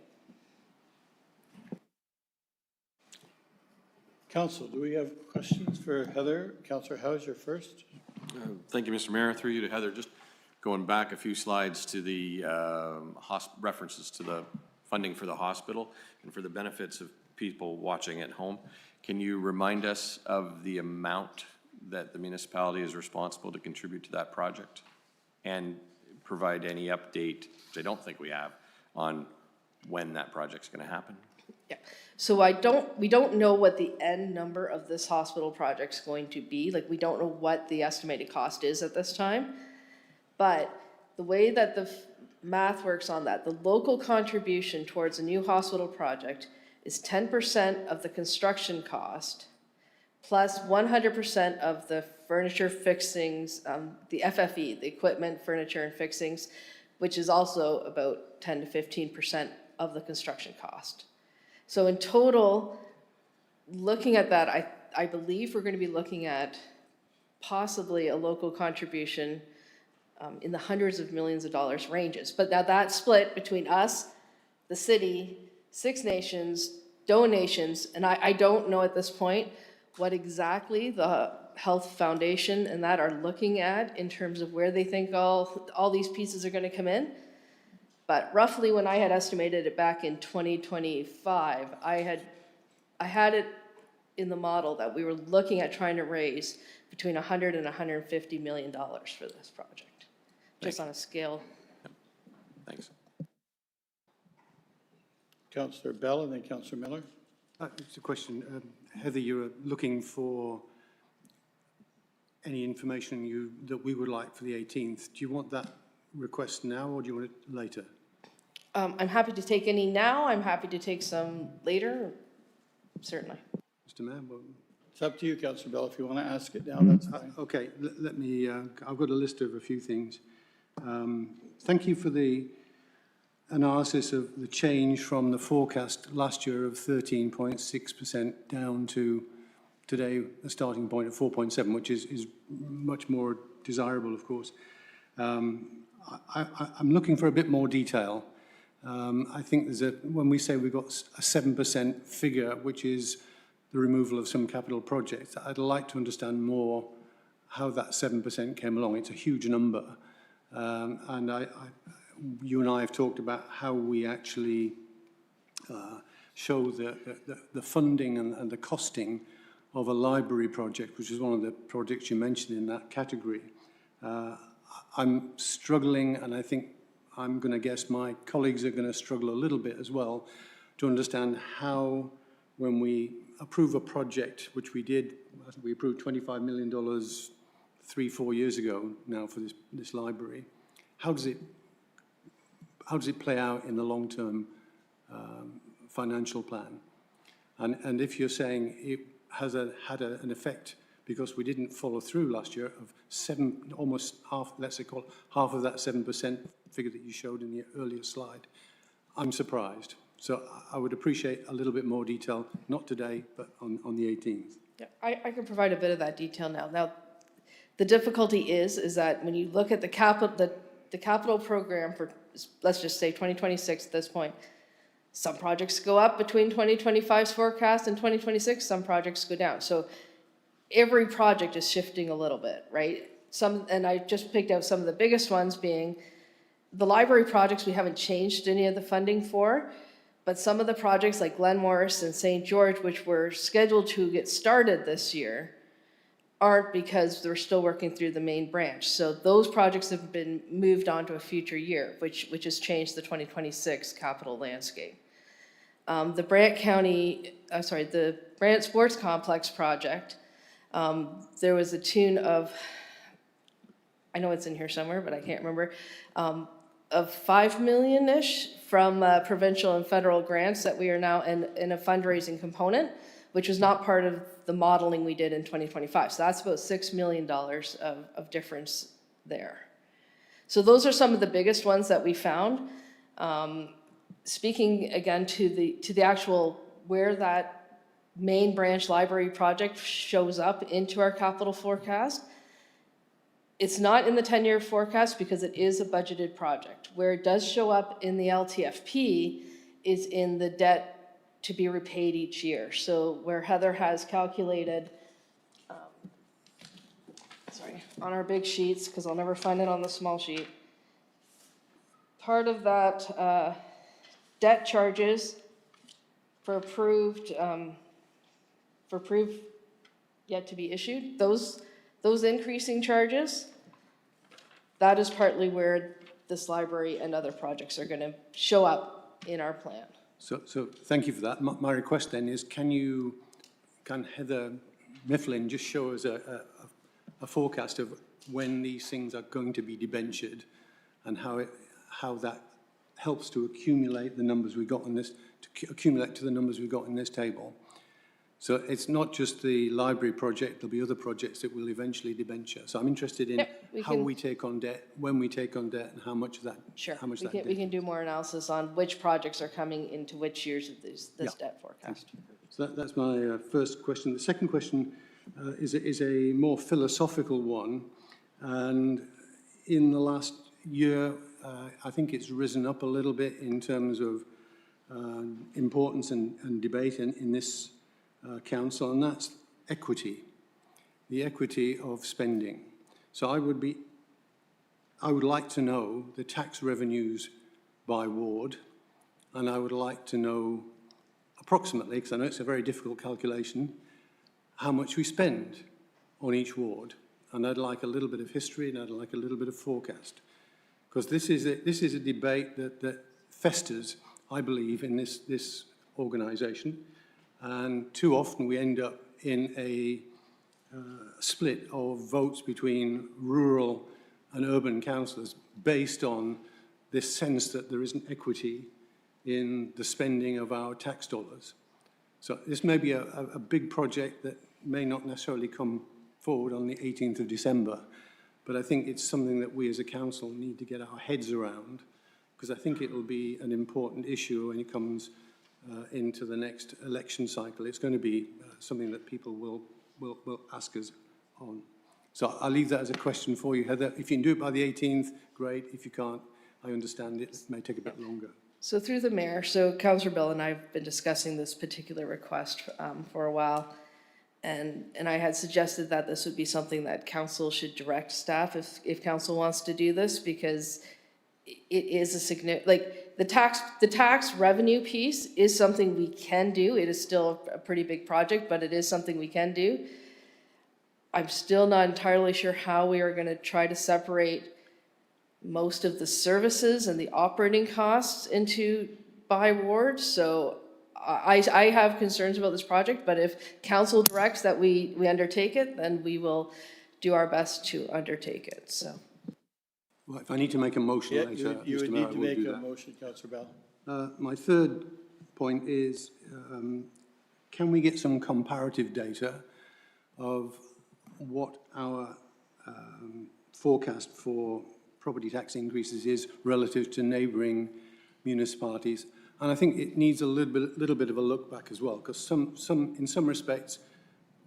Council, do we have questions for Heather? Councillor Hauser first. Thank you, Mr. Mayor. Through you to Heather, just going back a few slides to the references to the funding for the hospital and for the benefits of people watching at home. Can you remind us of the amount that the municipality is responsible to contribute to that project? And provide any update, which I don't think we have, on when that project's going to happen? Yeah, so we don't know what the end number of this hospital project's going to be. Like, we don't know what the estimated cost is at this time. But the way that the math works on that, the local contribution towards a new hospital project is 10% of the construction cost, plus 100% of the furniture fixings, the FFE, the equipment, furniture, and fixings, which is also about 10 to 15% of the construction cost. So in total, looking at that, I believe we're going to be looking at possibly a local contribution in the hundreds of millions of dollars ranges. But now that's split between us, the city, Six Nations, donations, and I don't know at this point what exactly the Health Foundation and that are looking at in terms of where they think all these pieces are going to come in. But roughly, when I had estimated it back in 2025, I had it in the model that we were looking at trying to raise between 100 and 150 million dollars for this project, just on a scale. Thanks. Councillor Bell and then Councillor Miller. It's a question. Heather, you're looking for any information that we would like for the 18th. Do you want that request now, or do you want it later? I'm happy to take any now. I'm happy to take some later, certainly. Mr. Mayor? It's up to you, Councillor Bell. If you want to ask it now, that's fine. Okay, let me, I've got a list of a few things. Thank you for the analysis of the change from the forecast last year of 13.6% down to today, a starting point of 4.7, which is much more desirable, of course. I'm looking for a bit more detail. I think when we say we've got a 7% figure, which is the removal of some capital projects, I'd like to understand more how that 7% came along. It's a huge number. And you and I have talked about how we actually show the funding and the costing of a library project, which is one of the projects you mentioned in that category. I'm struggling, and I think I'm going to guess my colleagues are going to struggle a little bit as well, to understand how, when we approve a project, which we did, I think we approved $25 million 3-4 years ago now for this library, how does it play out in the long-term financial plan? And if you're saying it has had an effect because we didn't follow through last year of almost half, let's say call it half of that 7% figure that you showed in the earlier slide, I'm surprised. So I would appreciate a little bit more detail, not today, but on the 18th. Yeah, I can provide a bit of that detail now. Now, the difficulty is that when you look at the capital program for, let's just say 2026 at this point, some projects go up between 2025's forecast and 2026, some projects go down. So every project is shifting a little bit, right? And I just picked out some of the biggest ones being the library projects we haven't changed any of the funding for, but some of the projects like Glen Morris and St. George, which were scheduled to get started this year, aren't because they're still working through the main branch. So those projects have been moved on to a future year, which has changed the 2026 capital landscape. The Brant Sports Complex project, there was a tune of, I know it's in here somewhere, but I can't remember, of $5 million-ish from provincial and federal grants that we are now in a fundraising component, which was not part of the modeling we did in 2025. So that's about $6 million of difference there. So those are some of the biggest ones that we found. Speaking again to the actual where that main branch library project shows up into our capital forecast, it's not in the 10-year forecast because it is a budgeted project. Where it does show up in the LTFP is in the debt to be repaid each year. So where Heather has calculated, on our big sheets, because I'll never find it on the small sheet, part of that debt charges for approved yet to be issued, those increasing charges, that is partly where this library and other projects are going to show up in our plan. So thank you for that. My request then is, can Heather Mifflin just show us a forecast of when these things are going to be debentured and how that helps to accumulate the numbers we got in this, to accumulate to the numbers we got in this table. So it's not just the library project, there'll be other projects that will eventually debenture. So I'm interested in how we take on debt, when we take on debt, and how much of that. Sure, how much we can do more analysis on which projects are coming into which years of this debt forecast. So that's my first question. The second question is a more philosophical one. And in the last year, I think it's risen up a little bit in terms of importance and debate in this council, and that's equity, the equity of spending. So I would like to know the tax revenues by ward, and I would like to know approximately, because I know it's a very difficult calculation, how much we spend on each ward. And I'd like a little bit of history, and I'd like a little bit of forecast. Because this is a debate that festers, I believe, in this organisation. And too often we end up in a split of votes between rural and urban councillors based on this sense that there isn't equity in the spending of our tax dollars. So this may be a big project that may not necessarily come forward on the 18th of December, but I think it's something that we as a council need to get our heads around, because I think it will be an important issue when it comes into the next election cycle. It's going to be something that people will ask us on. So I'll leave that as a question for you, Heather. If you can do it by the 18th, great. If you can't, I understand it may take a bit longer. So through the mayor, so Councillor Bill and I have been discussing this particular request for a while. And I had suggested that this would be something that council should direct staff if council wants to do this, because it is a significant, like, the tax revenue piece is something we can do. It is still a pretty big project, but it is something we can do. I'm still not entirely sure how we are gonna try to separate most of the services and the operating costs by ward. So I have concerns about this project, but if council directs that we undertake it, then we will do our best to undertake it, so. Well, if I need to make a motion Yeah, later, you would Mr. Mayor, need I to will make do a that. motion, Councillor Bell. My third point is, can we get some comparative data of what our forecast for property tax increases is relative to neighbouring municipalities? And I think it needs a little bit of a look back as well, because in some respects,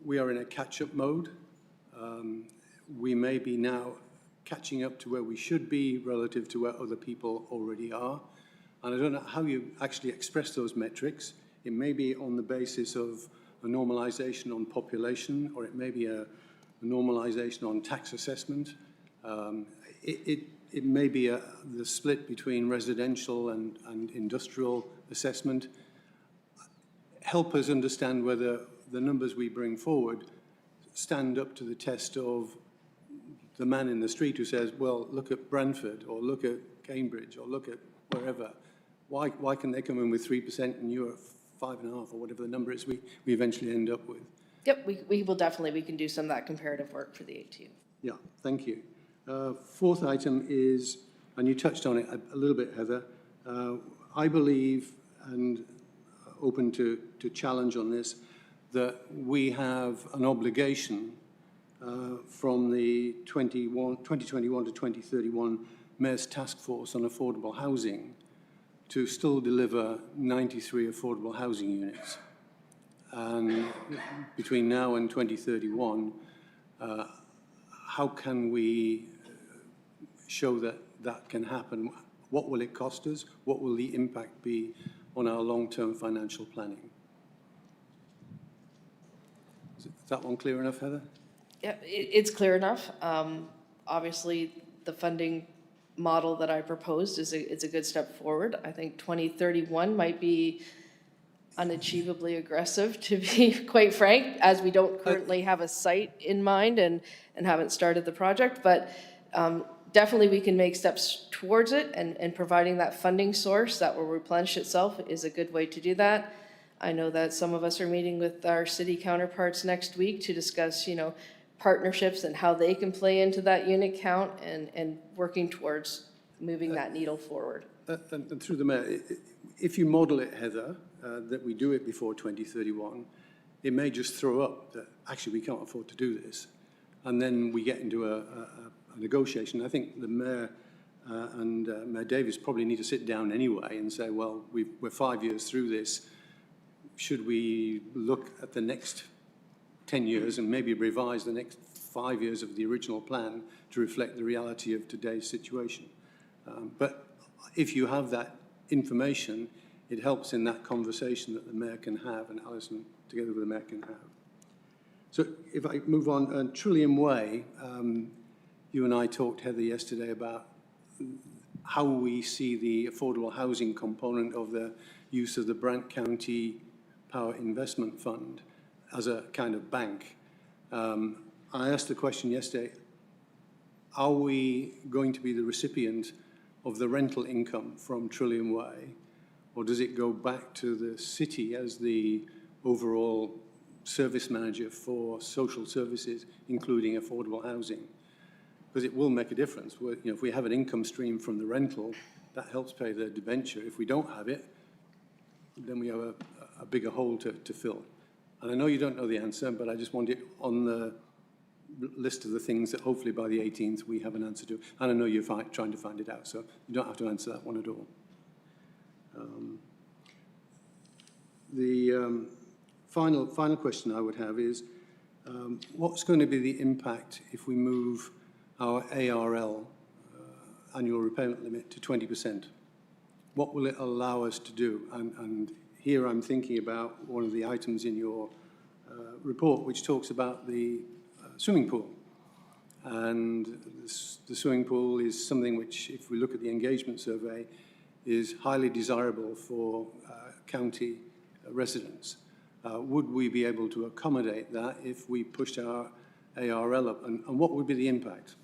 we are in a catch-up mode. We may be now catching up to where we should be relative to where other people already are. And I don't know how you actually express those metrics. It may be on the basis of a normalization on population, or it may be a normalization on tax assessment. It may be the split between residential and industrial assessment. Help us understand whether the numbers we bring forward stand up to the test of the man in the street who says, well, look at Brantford, or look at Cambridge, or look at wherever. Why can they come in with 3% and you're at 5.5%, or whatever the number is we eventually end up with? Yep, we will definitely, we can do some of that comparative work for the ATU. Yeah, thank you. Fourth item is, and you touched on it a little bit, Heather, I believe, and open to challenge on this, that we have an obligation from the 2021 to 2031 Mayor's Task Force on Affordable Housing to still deliver 93 affordable housing units. And between now and 2031, how can we show that that can happen? What will it cost us? What will the impact be on our long-term financial planning? Is that one clear enough, Heather? Yeah, it's clear enough. Obviously, the funding model that I proposed is a good step forward. I think 2031 might be unachievably aggressive, to be quite frank, as we don't currently have a site in mind and haven't started the project. But definitely we can make steps towards it, and providing that funding source that will replenish itself is a good way to do that. I know that some of us are meeting with our city counterparts next week to discuss, partnerships and how they can play into that unit count, and working towards moving that needle forward. And through the mayor, if you model it, Heather, that we do it before 2031, it may just throw up that actually we can't afford to do this. And then we get into a negotiation. I think the mayor and Mayor Davis probably need to sit down anyway and say, well, we're 5 years through this. Should we look at the next 10 years and maybe revise the next 5 years of the original plan to reflect the reality of today's situation? But if you have that information, it helps in that conversation that the mayor can have, and Alison, together with the mayor, can have. So if I move on, Trillium Way, you and I talked, Heather, yesterday about how we see the affordable housing component of the use of the Brant County Power Investment Fund. as a kind of bank. I asked the question yesterday, are we going to be the recipient of the rental income from Trillium Way, or does it go back to the city as the overall service manager for social services, including affordable housing? Because it will make a difference. If we have an income stream from the rental, that helps pay the debenture. If we don't have it, then we have a bigger hole to fill. And I know you don't know the answer, but I just want it on the list of the things that hopefully by the 18th we have an answer to. And I know you're trying to find it out, so you don't have to answer that one at all. The final question I would have is, what's going to be the impact if we move our ARL, annual repayment limit, to 20%? What will it allow us to do? And here I'm thinking about one of the items in your report, which talks about the swimming pool. And the swimming pool is something which, if we look at the engagement survey, is highly desirable for county residents. Would we be able to accommodate that if we pushed our ARL up? And what would be the impact?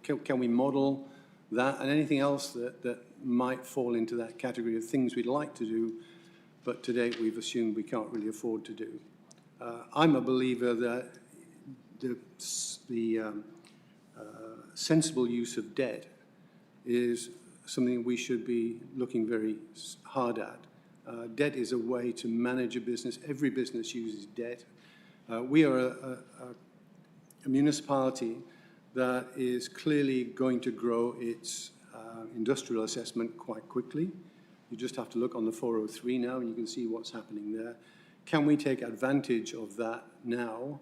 Can we model that and anything else that might fall into that category of things we'd like to do, but to date we've assumed we can't really afford to do? I'm a believer that the sensible use of debt is something we should be looking very hard at. Debt is a way to manage a business. Every business uses debt. We are a municipality that is clearly going to grow its industrial assessment quite quickly. You just have to look on the 403 now and you can see what's happening there. Can we take advantage of that now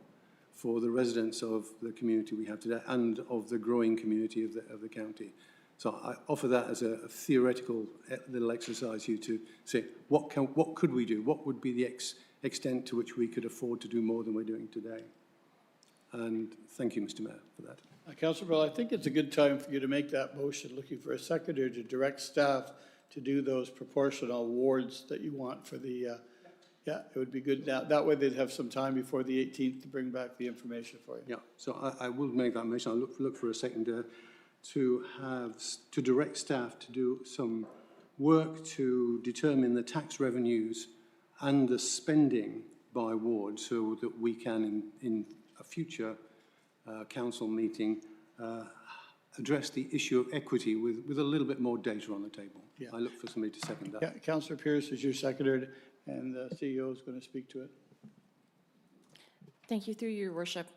for the residents of the community we have today and of the growing community of the county? So I offer that as a theoretical little exercise here to say, what could we do? What would be the extent to which we could afford to do more than we're doing today? And thank you, Mr. Mayor, for that. Councillor Bell, I think it's a good time for you to make that motion, looking for a seconder to direct staff to do those proportional awards that you want for the, yeah, it would be good now. That way they'd have some time before the 18th to bring back the information for you. Yeah, so I will make that motion. I'll look for a seconder to direct staff to do some work to determine the tax revenues and the spending by ward so that we can, in a future council meeting, address the issue of equity with a little bit more data on the table. Yeah. I look for somebody to second that. Yeah, Councillor Pierce is your seconder, and the CEO is going to speak to it. Thank you, through your worship.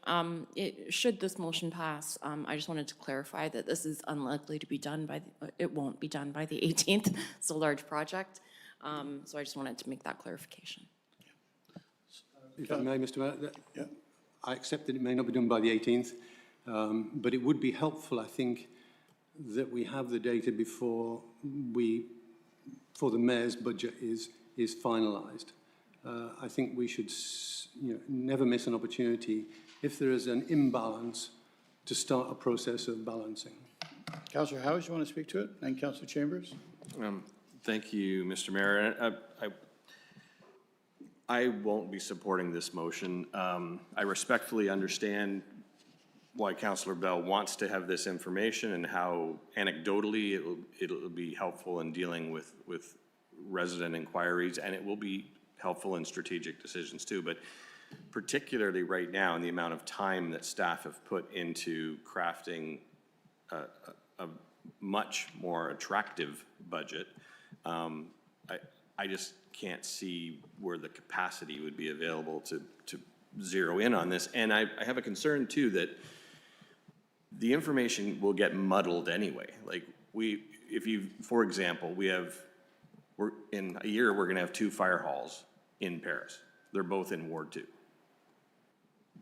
Should this motion pass, I just wanted to clarify that this is unlikely to be done by, it won't be done by the 18th. It's a large project. So I just wanted to make that clarification. If I may, Mr. Mayor, Yeah. I accept that it may not be done by the 18th, but it would be helpful, I think, that we have the data before the mayor's budget is finalised. I think we should, never miss an opportunity if there is an imbalance to start a process of balancing. Councillor Howes, you want to speak to it? And Councillor Chambers? Thank you, Mr. Mayor. I won't be supporting this motion. I respectfully understand why Councillor Bell wants to have this information and how anecdotally it'll be helpful in dealing with resident inquiries, and it will be helpful in strategic decisions too. But particularly right now, in the amount of time that staff have put into crafting a much more attractive budget, I just can't see where the capacity would be available to zero in on this. And I have a concern too that the information will get muddled anyway. Like for example, in a year, we're gonna have 2 fire halls in Paris. They're both in Ward 2.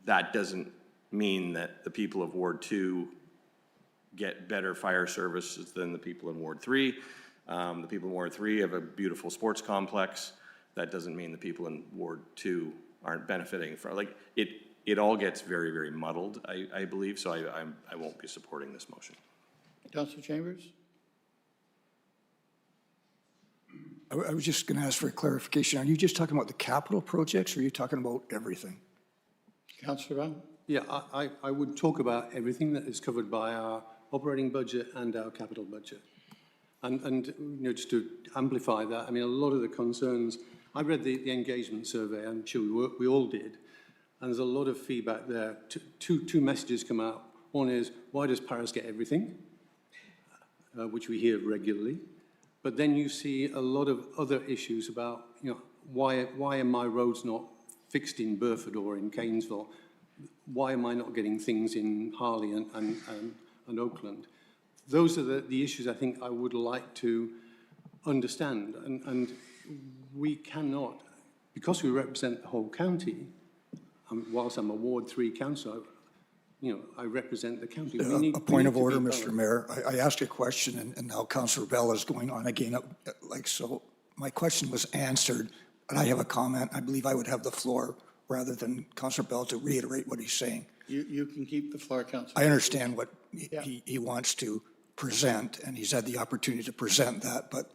That doesn't mean that the people of Ward 2 get better fire services than the people in Ward 3. The people in Ward 3 have a beautiful sports complex. That doesn't mean the people in Ward 2 aren't benefiting from, like, it all gets very, very muddled, I believe, so I won't be supporting this motion. Councillor Chambers? I was just going to ask for a clarification. Are you just talking about the capital projects, or are you talking about everything? Councillor Brown? Yeah, I would talk about everything that is covered by our operating budget and our capital budget. And you know, just to amplify that, I mean, a lot of the concerns, I read the engagement survey, I'm sure we all did, and there's a lot of feedback there. Two messages come out. One is, why does Paris get everything? Which we hear regularly. But then you see a lot of other issues about, you know, why are my roads not fixed in Burford or in Gainesville? Why am I not getting things in Harley and Oakland? Those are the issues I think I would like to understand. And we cannot, because we represent the whole county, whilst I'm a Ward 3 councillor, you know, I represent the county. A point of order, Mr. Mayor. I asked a question, and now Councillor Bell is going on again. Like, so my question was answered, but I have a comment. I believe I would have the floor rather than Councillor Bell to reiterate what he's saying. You can keep the floor, Councillor. I understand what he wants to present, and he's had the opportunity to present that, but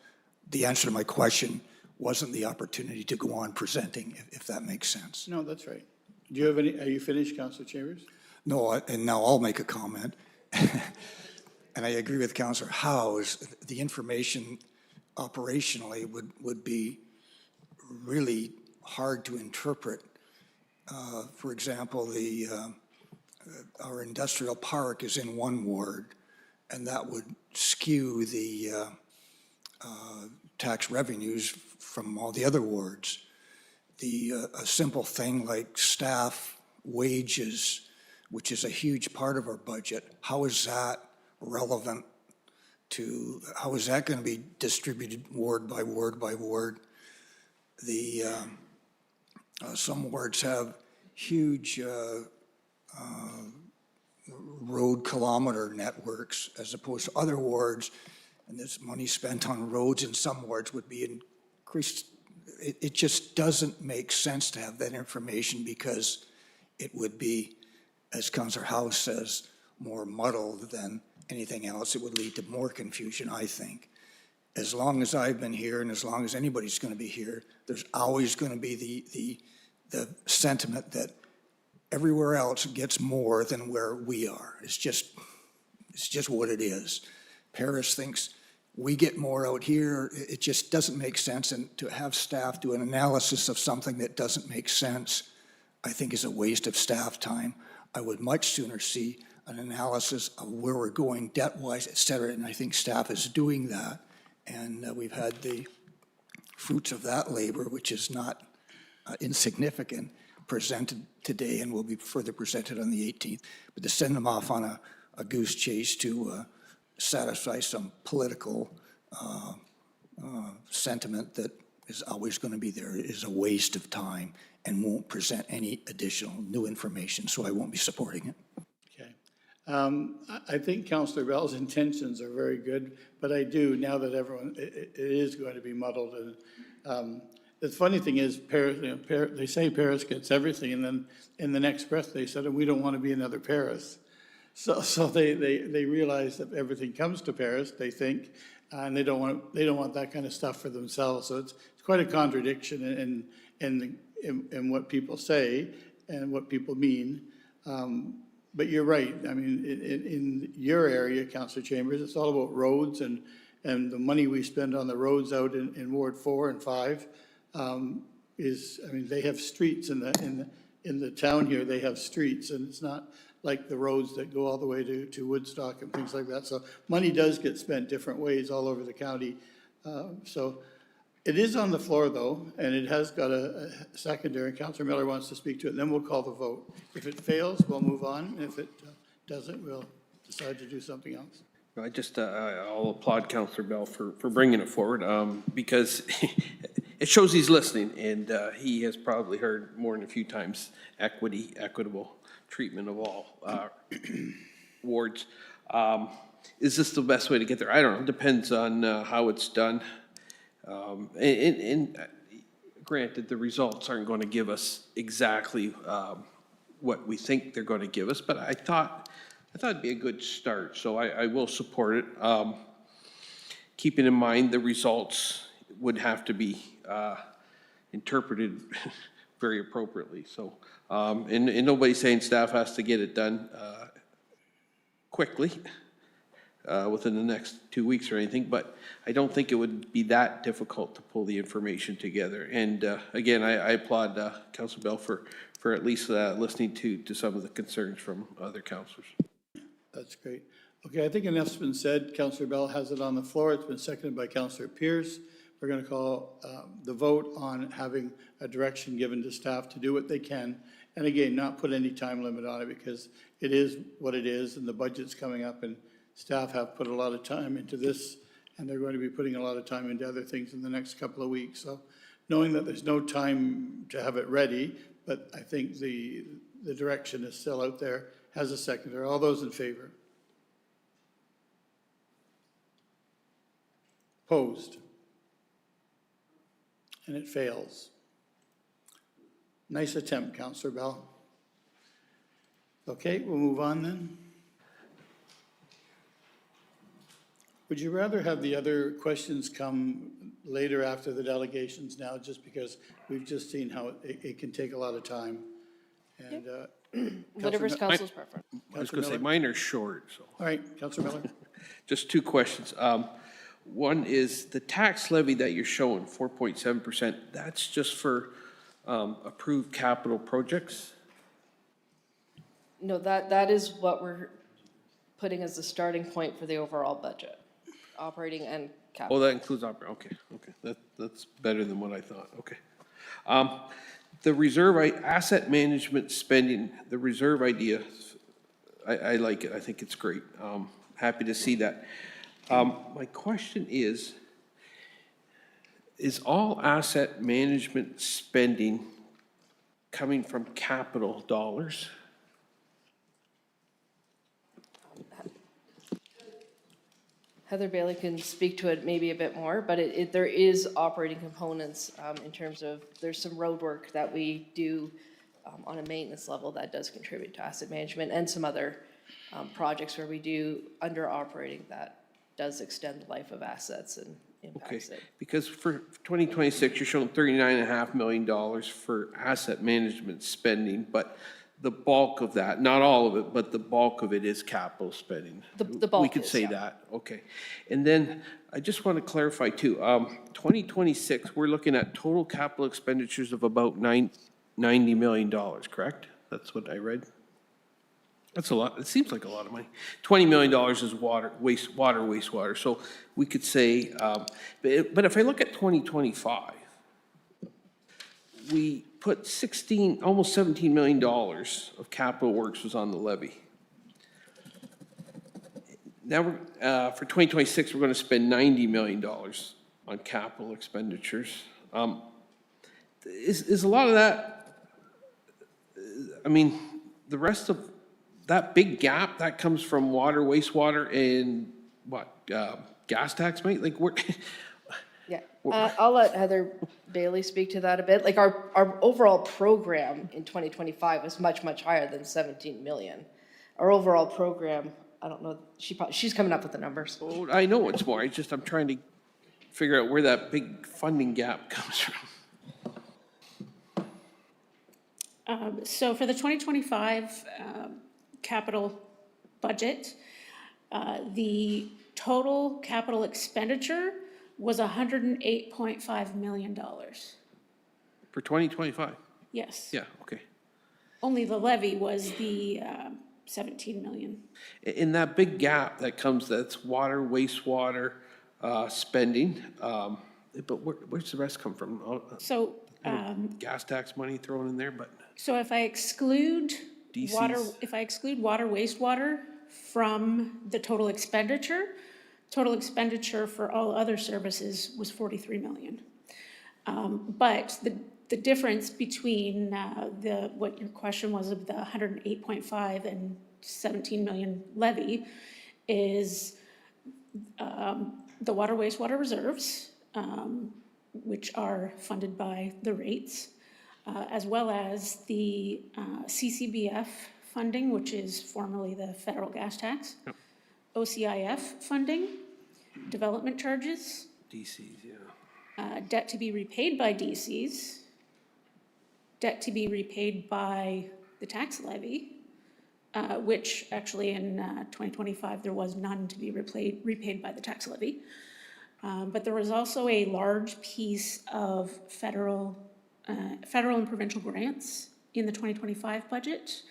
the answer to my question wasn't the opportunity to go on presenting, if that makes sense. No, that's right. Do you have any, are you finished, Councillor Chambers? No, and now I'll make a comment. And I agree with Councillor Howes, the information operationally would be really hard to interpret. For example, our industrial park is in one ward, and that would skew the tax revenues from all the other wards. A simple thing like staff wages, which is a huge part of our budget, how is that relevant to, how is that going to be distributed ward by ward by ward? Some wards have huge road kilometer networks as opposed to other wards, and this money spent on roads in some wards would be increased. It just doesn't make sense to have that information because it would be, as Councillor House says, more muddled than anything else. It would lead to more confusion, I think. As long as I've been here and as long as anybody's going to be here, there's always going to be the sentiment that everywhere else gets more than where we are. It's just what it is. Paris thinks we get more out here. It just doesn't make sense. And to have staff do an analysis of something that doesn't make sense, I think is a waste of staff time. I would much sooner see an analysis of where we're going debt-wise, et cetera, and I think staff is doing that. And we've had the fruits of that labor, which is not insignificant, presented today and will be further presented on the 18th. But to send them off on a goose chase to satisfy some political sentiment that is always going to be there is a waste of time and won't present any additional new information, so I won't be supporting it. Okay. I think Councillor Bell's intentions are very good, but I do, now that everyone, it is going to be muddled. And the funny thing is, Paris, they say Paris gets everything, and then in the next breath they said, we don't want to be another Paris. So they realize that everything comes to Paris, they think, and they don't want that kind of stuff for themselves. So it's quite a contradiction in what people say and what people mean. But you're right. I mean, in your area, Councillor Chambers, it's all about roads and the money we spend on the roads out in Ward 4 and 5 is, I mean, they have streets in the town here. They have streets, and it's not like the roads that go all the way to Woodstock and things like that. So money does get spent different ways all over the county. So it is on the floor, though, and it has got a secondary. Councillor Miller wants to speak to it, and then we'll call the vote. If it fails, we'll move on. If it doesn't, we'll decide to do something else. I'll applaud Councillor Bell for bringing it forward because it shows he's listening, and he has probably heard more than a few times equitable treatment of all wards. Is this the best way to get there? I don't know. It depends on how it's done. And granted, the results aren't going to give us exactly what we think they're going to give us, but I thought it'd be a good start, so I will support it. Keeping in mind the results would have to be interpreted very appropriately, so. And nobody's saying staff has to get it done quickly, within the next 2 weeks or anything, but I don't think it would be that difficult to pull the information together. And again, I applaud Councilor Bell for at least listening to some of the concerns from other councilors. That's great. Okay, I think enough's been said. Councillor Bell has it on the floor. It's been seconded by Councillor Pierce. We're going to call the vote on having a direction given to staff to do what they can. And again, not put any time limit on it because it is what it is and the budget's coming up and staff have put a lot of time into this and they're going to be putting a lot of time into other things in the next couple of weeks. So knowing that there's no time to have it ready, but I think the direction is still out there. Has a seconder. All those in favor? Opposed? And it fails. Nice attempt, Councillor Bell. Okay, we'll move on then. Would you rather have the other questions come later after the delegations now, just because we've just seen how it can take a lot of time? And Whatever's council's preference. I was going to say mine are short, so. All right, Councillor Miller. Just two questions. One is the tax levy that you're showing, 4.7%, that's just for approved capital projects? No, that is what we're putting as the starting point for the overall budget, operating and Oh, capital. that includes okay. That's better than what I thought, okay. The reserve, asset management spending, the reserve idea, I like it, I think it's great. Happy to see that. My question is all asset management spending coming from capital dollars? Heather Bailey can speak to it maybe a bit more, but there is operating components in terms of, there's some road work that we do on a maintenance level that does contribute to asset management and some other projects where we do under operating that does extend the life of assets and Okay, impacts it. because for 2026, you're showing $39.5 million for asset management spending, but the bulk of that, not all of it, but the bulk of it is capital spending. The bulk We could is, say yeah. that, okay. And then I just want to clarify too, 2026, we're looking at total capital expenditures of about $90 million, correct? That's what I read? That's a lot, it seems like a lot of money. $20 million is wastewater. So we could say, but if I look at 2025, we put almost $17 million of capital works was on the levy. Now, for 2026, we're going to spend $90 million on capital expenditures. Is a lot of that, I mean, the rest of that big gap, that comes from water, wastewater, and what, gas tax, mate? Like, we're, Yeah, I'll let Heather Bailey speak to that a bit. Like our overall program in 2025 was much, much higher than 17 million. Our overall program, I don't know, she's coming up with the numbers. oh, I know it's more, it's just I'm trying to figure out where that big funding gap comes from. So for the 2025 capital budget, the total capital expenditure was $108.5 million. For 2025? Yes. Yeah, okay. Only the levy was the 17 million. In that big gap that comes, that's water, wastewater spending, but where's the rest come from? So, Gas tax money thrown in there, but so if I exclude water, DCs. if I exclude water, wastewater from the total expenditure for all other services was 43 million. But the difference between what your question was of the 108.5 and 17 million levy is the water wastewater reserves, which are funded by the rates, as well as the CCBF funding, which is formerly the federal gas tax, OCIF funding, development charges, DCs, yeah. debt to be repaid by DCs, debt to be repaid by the tax levy, which actually in 2025, there was none to be repaid by the tax levy. But there was also a large piece of federal and provincial grants in the 2025 budget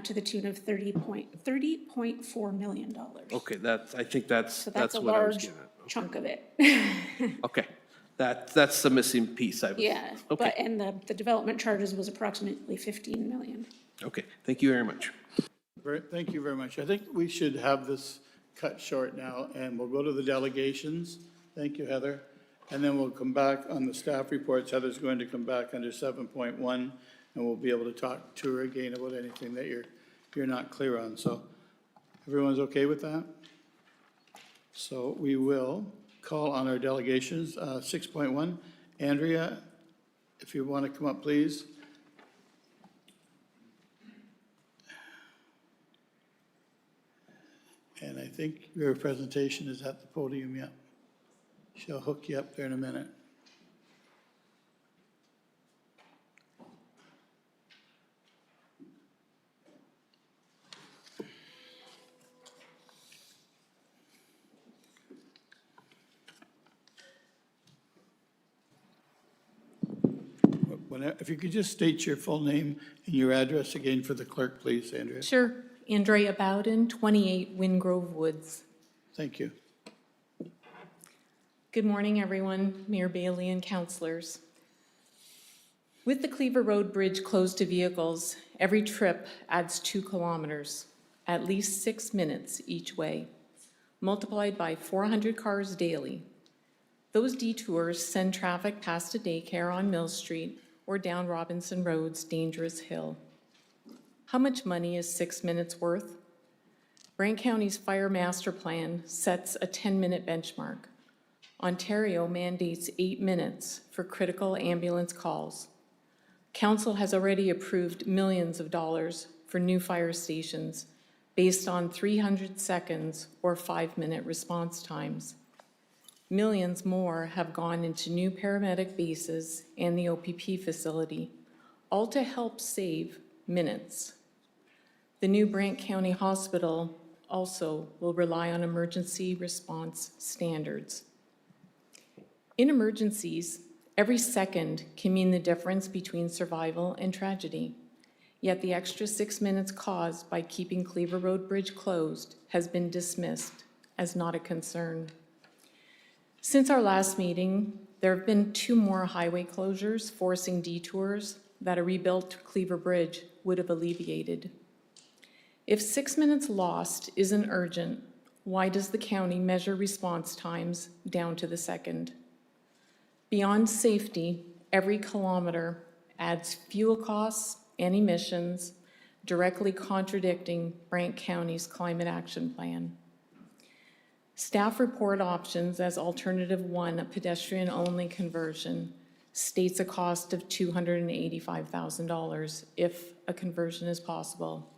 to the tune of $30.4 million. Okay, I think So that's a what I was large getting at. chunk of it. Okay, that's the missing piece I was. Yeah, but, Okay, and the development charges was approximately 15 million. okay, thank you very much. Thank you very much. I think we should have this cut short now, and we'll go to the delegations. Thank you, Heather. And then we'll come back on the staff reports. Heather's going to come back under 7.1, and we'll be able to talk to her again about anything that you're not clear on. So everyone's okay with that? So we will call on our delegations. 6.1, Andrea, if you want to come up, please. And I think your presentation is at the podium yet. She'll hook you up there in a minute. If you could just state your full name and your address again for the clerk, please, Andrea. Sure. Andrea Bowden, 28 Wingrove Woods. Thank you. Good morning, everyone, Mayor Bailey and councillors. With the Cleaver Road Bridge closed to vehicles, every trip adds 2 kilometers, at least 6 minutes each way, multiplied by 400 cars daily. Those detours send traffic past a daycare on Mill Street or down Robinson Road's dangerous hill. How much money is 6 minutes worth? Brant County's Fire Master Plan sets a 10-minute benchmark. Ontario mandates 8 minutes for critical ambulance calls. Council has already approved millions of dollars for new fire stations based on 300 seconds or 5-minute response times. Millions more have gone into new paramedic bases and the OPP facility, all to help save minutes. The new Brant County Hospital also will rely on emergency response standards. In emergencies, every second can mean the difference between survival and tragedy. Yet the extra 6 minutes caused by keeping Cleaver Road Bridge closed has been dismissed as not a concern. Since our last meeting, there have been 2 more highway closures forcing detours that a rebuilt Cleaver Bridge would have alleviated. If 6 minutes lost isn't urgent, why does the county measure response times down to the second? Beyond safety, every kilometer adds fuel costs and emissions, directly contradicting Brant County's climate action plan. Staff report options as alternative 1, a pedestrian-only conversion, states a cost of $285,000 if a conversion is possible,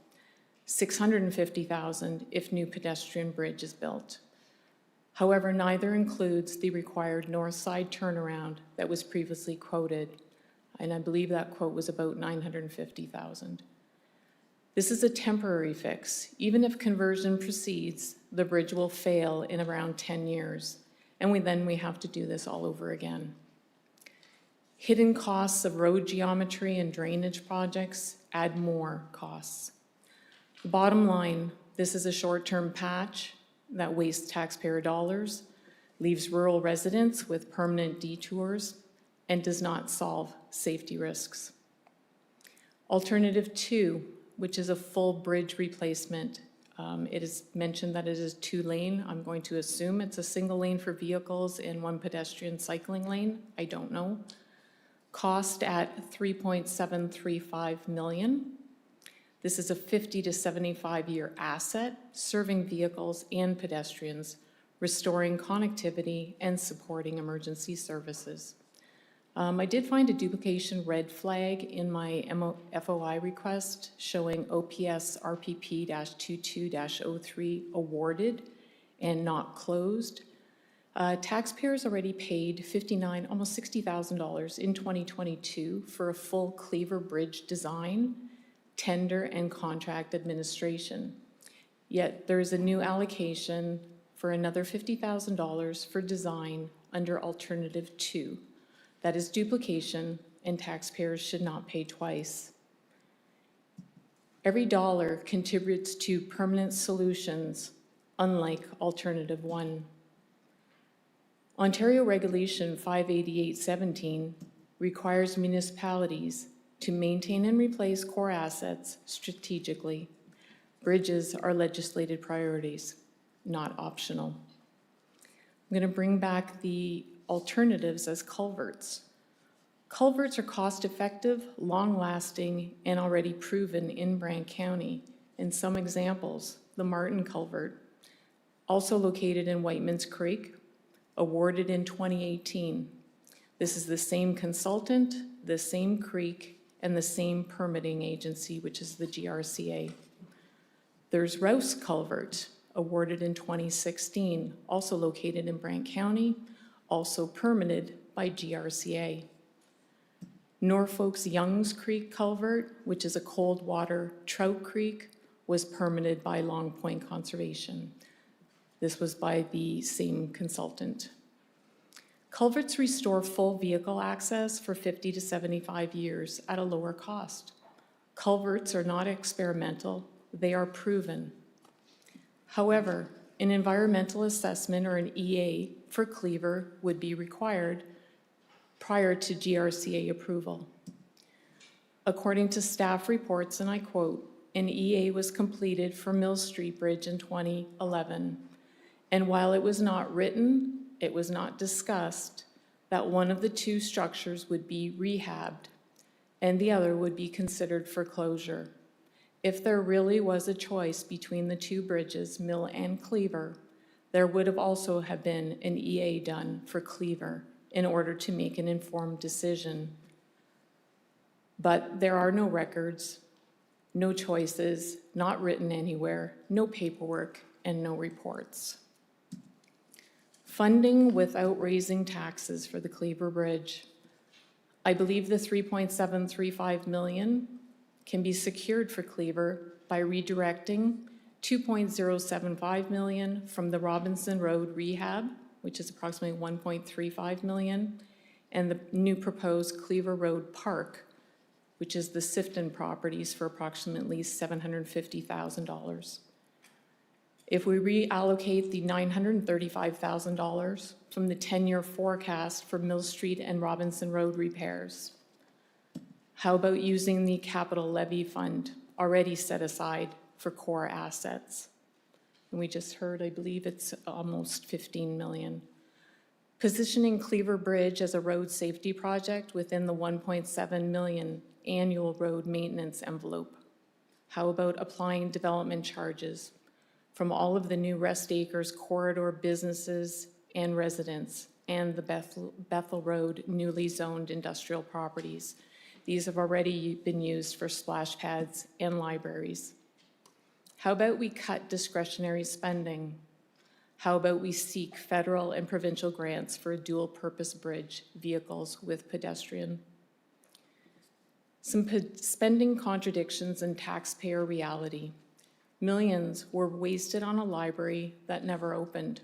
$650,000 if new pedestrian bridge is built. However, neither includes the required north side turnaround that was previously quoted, and I believe that quote was about $950,000. This is a temporary fix. Even if conversion proceeds, the bridge will fail in around 10 years, and we have to do this all over again. Hidden costs of road geometry and drainage projects add more costs. The bottom line, this is a short-term patch that wastes taxpayer dollars, leaves rural residents with permanent detours, and does not solve safety risks. Alternative 2, which is a full bridge replacement. It is mentioned that it is 2-lane. I'm going to assume it's a single lane for vehicles and 1 pedestrian cycling lane. I don't know. Cost at $3.735 million. This is a 50 to 75-year asset, serving vehicles and pedestrians, restoring connectivity and supporting emergency services. I did find a duplication red flag in my FOI request showing OPS RPP-22-03 awarded and not closed. Taxpayers already paid $59, almost $60,000 in 2022 for a full Cleaver Bridge design, tender, and contract administration. Yet there is a new allocation for another $50,000 for design under Alternative 2. That is duplication, and taxpayers should not pay twice. Every dollar contributes to permanent solutions, unlike Alternative 1. Ontario Regulation 588-17 requires municipalities to maintain and replace core assets strategically. Bridges are legislated priorities, not optional. I'm going to bring back the alternatives as culverts. Culverts are cost-effective, long-lasting, and already proven in Brant County. In some examples, the Martin Culvert, also located in Whiteman's Creek, awarded in 2018. This is the same consultant, the same creek, and the same permitting agency, which is the GRCA. There's Rouse Culvert, awarded in 2016, also located in Brant County, also permitted by GRCA. Norfolk's Youngs Creek Culvert, which is a cold water trout creek, was permitted by Long Point Conservation. This was by the same consultant. Culverts restore full vehicle access for 50 to 75 years at a lower cost. Culverts are not experimental, they are proven. However, an environmental assessment or an EA for Cleaver would be required prior to GRCA approval. According to staff reports, and I quote, an EA was completed for Mill Street Bridge in 2011. And while it was not written, it was not discussed that one of the two structures would be rehabbed and the other would be considered for closure. If there really was a choice between the two bridges, Mill and Cleaver, there would have also have been an EA done for Cleaver in order to make an informed decision. But there are no records, no choices, not written anywhere, no paperwork, and no reports. Funding without raising taxes for the Cleaver Bridge. I believe the $3.735 million can be secured for Cleaver by redirecting $2.075 million from the Robinson Road rehab, which is approximately $1.35 million, and the new proposed Cleaver Road Park, which is the Sifton properties, for approximately $750,000. If we reallocate the $935,000 from the 10-year forecast for Mill Street and Robinson Road repairs, how about using the capital levy fund already set aside for core assets? And we just heard, I believe it's almost 15 million. Positioning Cleaver Bridge as a road safety project within the 1.7 million annual road maintenance envelope. How about applying development charges from all of the new Rest Acres corridor businesses and residents and the Bethel Road newly zoned industrial properties? These have already been used for splash pads and libraries. How about we cut discretionary spending? How about we seek federal and provincial grants for a dual-purpose bridge, vehicles with pedestrian? Some spending contradictions and taxpayer reality. Millions were wasted on a library that never opened.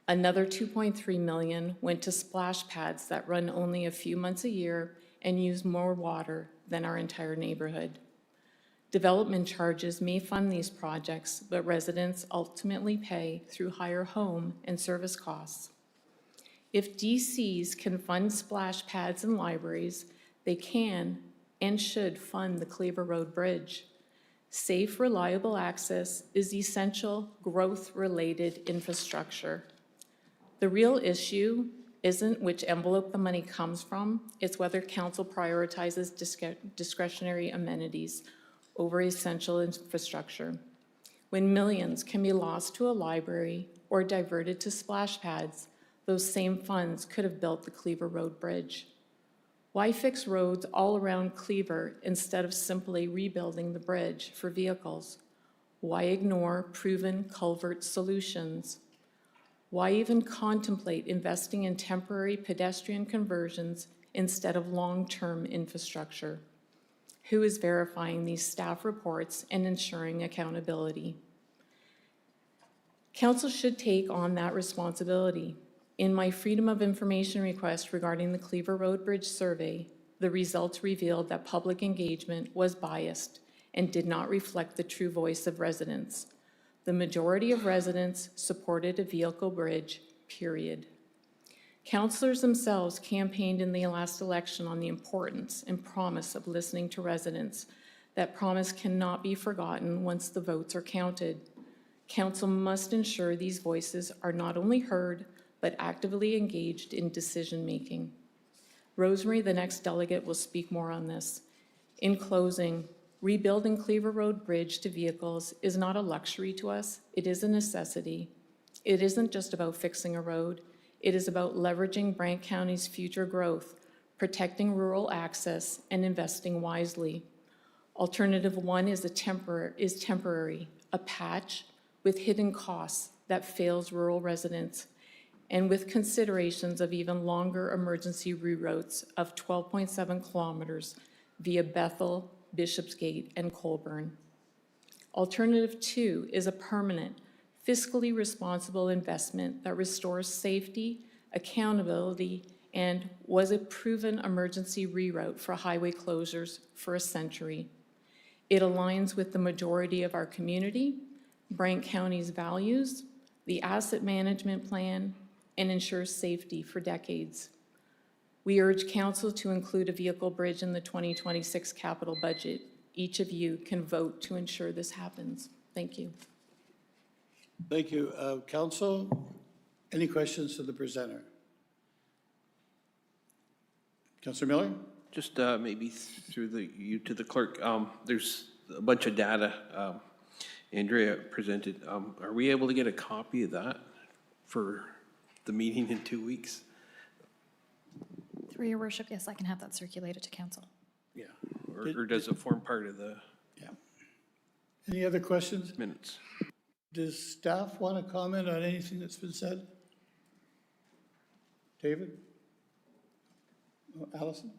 Another $2.3 million went to splash pads that run only a few months a year and use more water than our entire neighborhood. Development charges may fund these projects, but residents ultimately pay through higher home and service costs. If DCs can fund splash pads and libraries, they can and should fund the Cleaver Road Bridge. Safe, reliable access is essential growth-related infrastructure. The real issue isn't which envelope the money comes from, it's whether council prioritizes discretionary amenities over essential infrastructure. When millions can be lost to a library or diverted to splash pads, those same funds could have built the Cleaver Road Bridge. Why fix roads all around Cleaver instead of simply rebuilding the bridge for vehicles? Why ignore proven culvert solutions? Why even contemplate investing in temporary pedestrian conversions instead of long-term infrastructure? Who is verifying these staff reports and ensuring accountability? Council should take on that responsibility. In my Freedom of Information request regarding the Cleaver Road Bridge survey, the results revealed that public engagement was biased and did not reflect the true voice of residents. The majority of residents supported a vehicle bridge, period. Councilors themselves campaigned in the last election on the importance and promise of listening to residents. That promise cannot be forgotten once the votes are counted. Council must ensure these voices are not only heard, but actively engaged in decision-making. Rosemary, the next delegate, will speak more on this. In closing, rebuilding Cleaver Road Bridge to vehicles is not a luxury to us, it is a necessity. It isn't just about fixing a road, it is about leveraging Brant County's future growth, protecting rural access, and investing wisely. Alternative one is temporary, a patch with hidden costs that fails rural residents, and with considerations of even longer emergency reroutes of 12.7 kilometers via Bethel, Bishopsgate, and Colburn. Alternative two is a permanent, fiscally responsible investment that restores safety, accountability, and was a proven emergency reroute for highway closures for a century. It aligns with the majority of our community, Brant County's values, the asset management plan, and ensures safety for decades. We urge council to include a vehicle bridge in the 2026 capital budget. Each of you can vote to ensure this happens. Thank you. Thank you. Council, any questions to the presenter? Councillor Miller? Just maybe through you to the clerk, there's a bunch of data Andrea presented. Are we able to get a copy of that for the meeting in 2 weeks? Through your worship, yes, I can have that circulated to council. Yeah, or does it form part of the Yeah. Any other questions? minutes? Does staff want to comment on anything that's been said? David? Allison?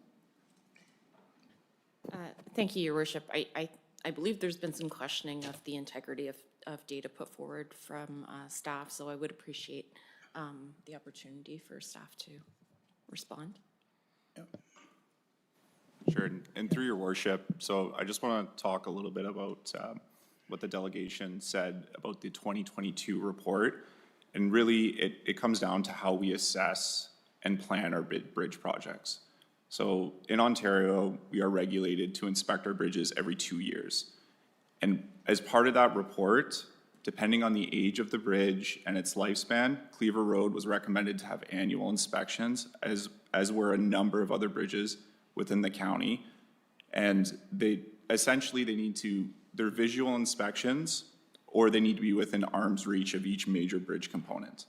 Thank you, Your Worship. I believe there's been some questioning of the integrity of data put forward from staff, so I would appreciate the opportunity for staff to respond. Sure, and through your worship, so I just want to talk a little bit about what the delegation said about the 2022 report. And really, it comes down to how we assess and plan our bridge projects. So in Ontario, we are regulated to inspect our bridges every 2 years. And as part of that report, depending on the age of the bridge and its lifespan, Cleaver Road was recommended to have annual inspections, as were a number of other bridges within the county. And they're visual inspections, or they need to be within arm's reach of each major bridge component.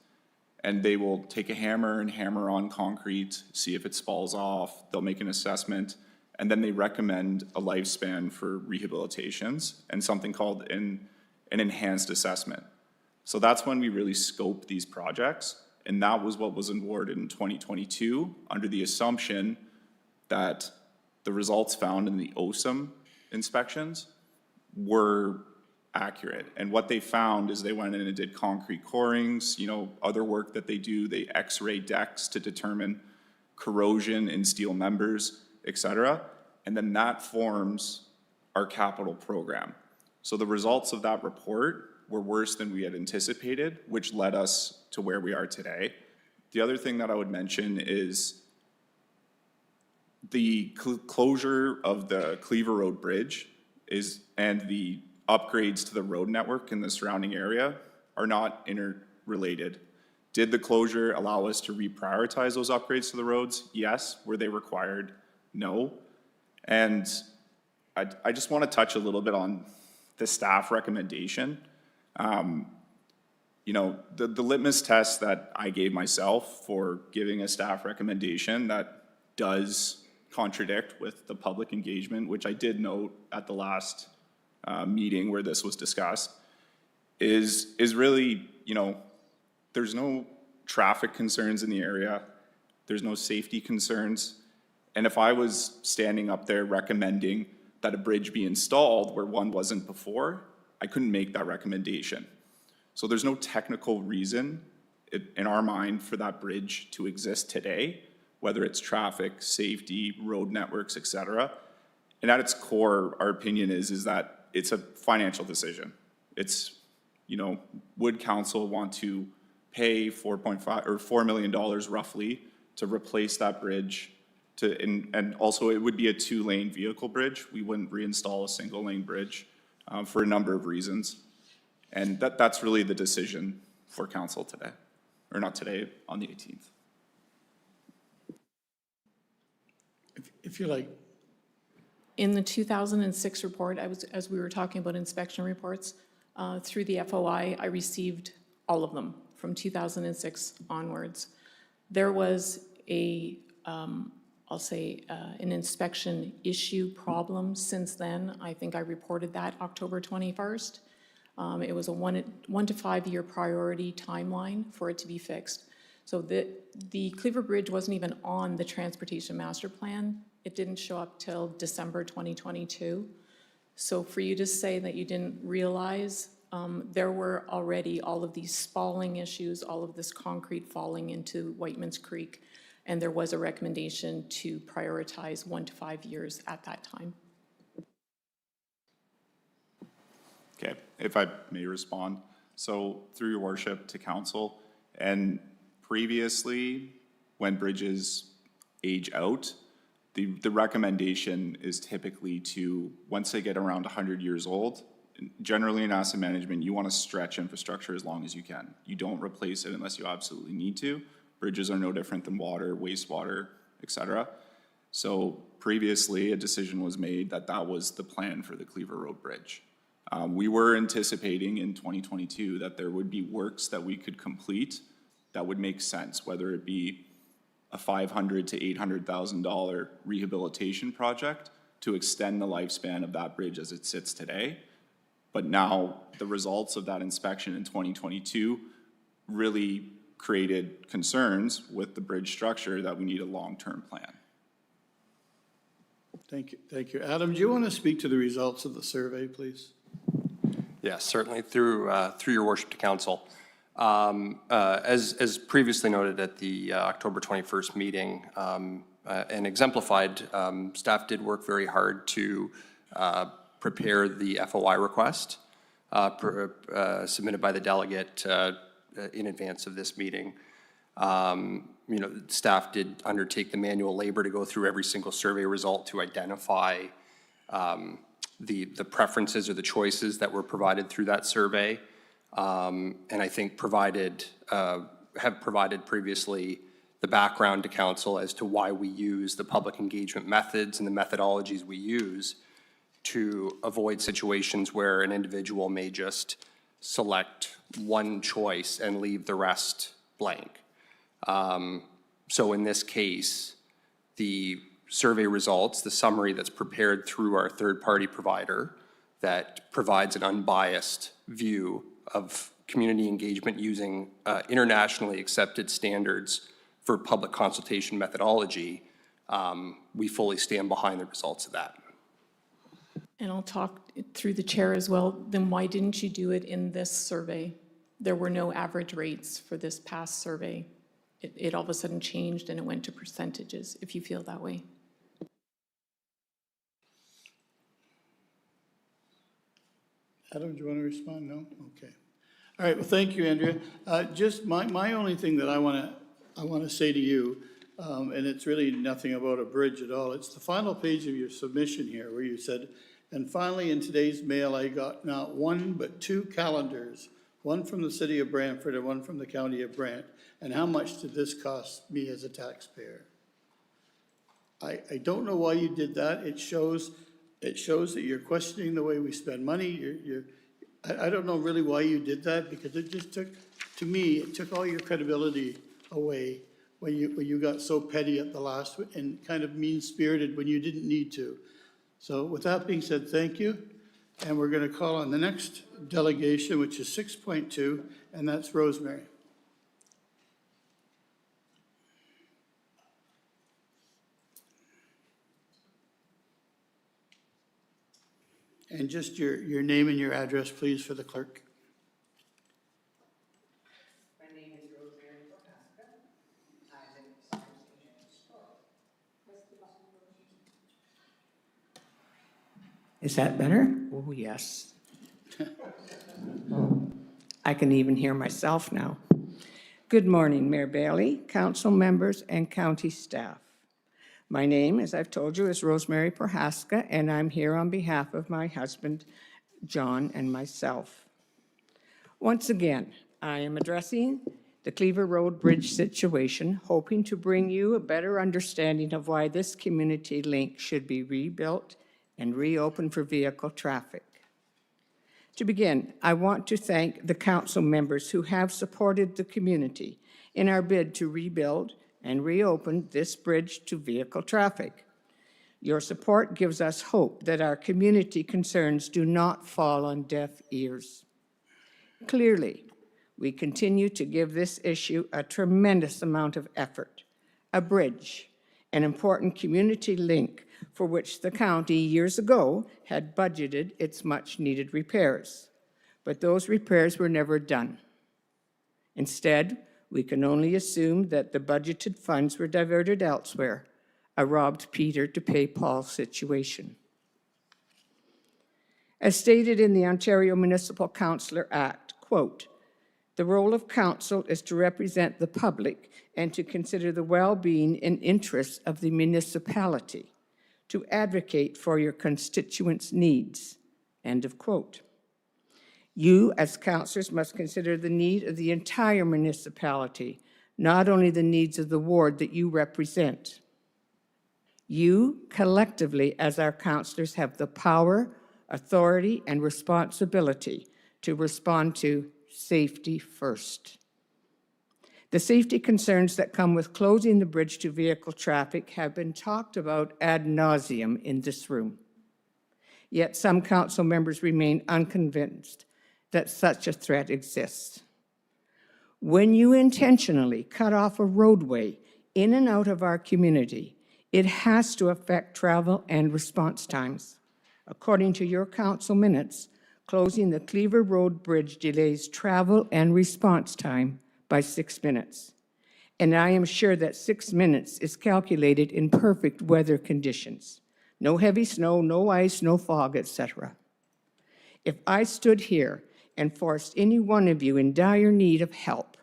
And they will take a hammer and hammer on concrete, see if it spalls off, they'll make an assessment, and then they recommend a lifespan for rehabilitations and something called an enhanced assessment. So that's when we really scope these projects, and that was what was awarded in 2022 under the assumption that the results found in the OSIM inspections were accurate. And what they found is they went in and did concrete corings, other work that they do, they x-ray decks to determine corrosion in steel members, et cetera. And then that forms our capital program. So the results of that report were worse than we had anticipated, which led us to where we are today. The other thing that I would mention is the closure of the Cleaver Road Bridge and the upgrades to the road network in the surrounding area are not interrelated. Did the closure allow us to reprioritize those upgrades to the roads? Yes. Were they required? No. And I just want to touch a little bit on the staff recommendation. The litmus test that I gave myself for giving a staff recommendation that does contradict with the public engagement, which I did note at the last meeting where this was discussed, is really, there's no traffic concerns in the area. There's no safety concerns. And if I was standing up there recommending that a bridge be installed where one wasn't before, I couldn't make that recommendation. So there's no technical reason in our mind for that bridge to exist today, whether it's traffic, safety, road networks, et cetera. And at its core, our opinion is that it's a financial decision. It's, you know, would council want to pay $4 million roughly to replace that bridge and also it would be a 2-lane vehicle bridge. We wouldn't reinstall a single-lane bridge for a number of reasons. And that's really the decision for council today, or not today, on the 18th. If you like. In the 2006 report, as we were talking about inspection reports, through the FOI, I received all of them from 2006 onwards. There was I'll say, an inspection issue problem since then. I think I reported that October 21st. It was a 1 to 5 year priority timeline for it to be fixed. So the Cleaver Bridge wasn't even on the Transportation Master Plan. It didn't show up till December 2022. So for you to say that you didn't realize, there were already all of these spalling issues, all of this concrete falling into Whitemans Creek, and there was a recommendation to prioritize 1 to 5 years at that time. Okay, if I may respond. So through your worship to council, and previously, when bridges age out, the recommendation is typically to, once they get around 100 years old, generally in asset management, you want to stretch infrastructure as long as you can. You don't replace it unless you absolutely need to. Bridges are no different than water, wastewater, et cetera. So previously, a decision was made that that was the plan for the Cleaver Road Bridge. We were anticipating in 2022 that there would be works that we could complete that would make sense, whether it be a $500,000 to $800,000 rehabilitation project to extend the lifespan of that bridge as it sits today. But now the results of that inspection in 2022 really created concerns with the bridge structure that we need a long-term plan. Thank you. Thank you. Adam, do you want to speak to the results of the survey, please? Yes, certainly, through your worship to council. As previously noted at the October 21st meeting and exemplified, staff did work very hard to prepare the FOI request submitted by the delegate in advance of this meeting. You know, staff did undertake the manual labor to go through every single survey result to identify the preferences or the choices that were provided through that survey. And I think have provided previously the background to council as to why we use the public engagement methods and the methodologies we use to avoid situations where an individual may just select one choice and leave the rest blank. So in this case, the survey results, the summary that's prepared through our third-party provider that provides an unbiased view of community engagement using internationally accepted standards for public consultation methodology, we fully stand behind the results of that. And I'll talk through the chair as well. Then why didn't you do it in this survey? There were no average rates for this past survey. It all of a sudden changed and it went to percentages, if you feel that way. Adam, do you want to respond? No? Okay. All right, well, thank you, Andrea. Just my only thing that I want to say to you, and it's really nothing about a bridge at all, it's the final page of your submission here where you said, and finally in today's mail I got not one but 2 calendars, one from the city of Brantford and one from the county of Brant, and how much did this cost me as a taxpayer? I don't know why you did that. It shows that you're questioning the way we spend money. I don't know really why you did that, because it just took, to me, it took all your credibility away when you got so petty at the last and kind of mean-spirited when you didn't need to. So with that being said, thank you. And we're going to call on the next delegation, which is 6.2, and that's Rosemary. And just your name and your address, please, for the clerk. My name is Rosemary Prohaska. I live in Is that better? Oh, yes. I can even hear myself now. Good morning, Mayor Bailey, council members, and county staff. My name, as I've told you, is Rosemary Prohaska, and I'm here on behalf of my husband, John, and myself. Once again, I am addressing the Cleaver Road Bridge situation, hoping to bring you a better understanding of why this community link should be rebuilt and reopened for vehicle traffic. To begin, I want to thank the council members who have supported the community in our bid to rebuild and reopen this bridge to vehicle traffic. Your support gives us hope that our community concerns do not fall on deaf ears. Clearly, we continue to give this issue a tremendous amount of effort. A bridge, an important community link for which the county years ago had budgeted its much-needed repairs. But those repairs were never done. Instead, we can only assume that the budgeted funds were diverted elsewhere, a robbed Peter to pay Paul situation. As stated in the Ontario Municipal Councillor Act, quote, "The role of council is to represent the public and to consider the well-being and interests of the municipality, to advocate for your constituents' needs," end of quote. You, as councillors, must consider the need of the entire municipality, not only the needs of the ward that you represent. You, collectively, as our councillors, have the power, authority, and responsibility to respond to safety first. The safety concerns that come with closing the bridge to vehicle traffic have been talked about ad nauseum in this room. Yet some council members remain unconvinced that such a threat exists. When you intentionally cut off a roadway in and out of our community, it has to affect travel and response times. According to your council minutes, closing the Cleaver Road Bridge delays travel and response time by 6 minutes. And I am sure that 6 minutes is calculated in perfect weather conditions. No heavy snow, no ice, no fog, etc. If I stood here and forced any one of you in dire need of help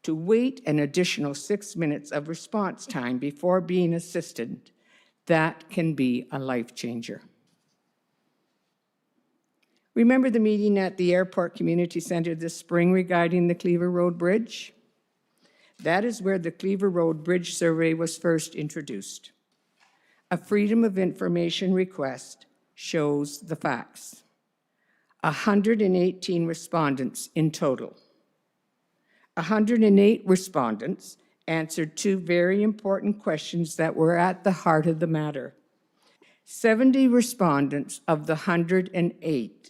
to wait an additional 6 minutes of response time before being assisted, that can be a life changer. Remember the meeting at the Airport Community Center this spring regarding the Cleaver Road Bridge? That is where the Cleaver Road Bridge Survey was first introduced. A Freedom of Information request shows the facts. 118 respondents in total. 108 respondents answered 2 very important questions that were at the heart of the matter. 70 respondents of the 108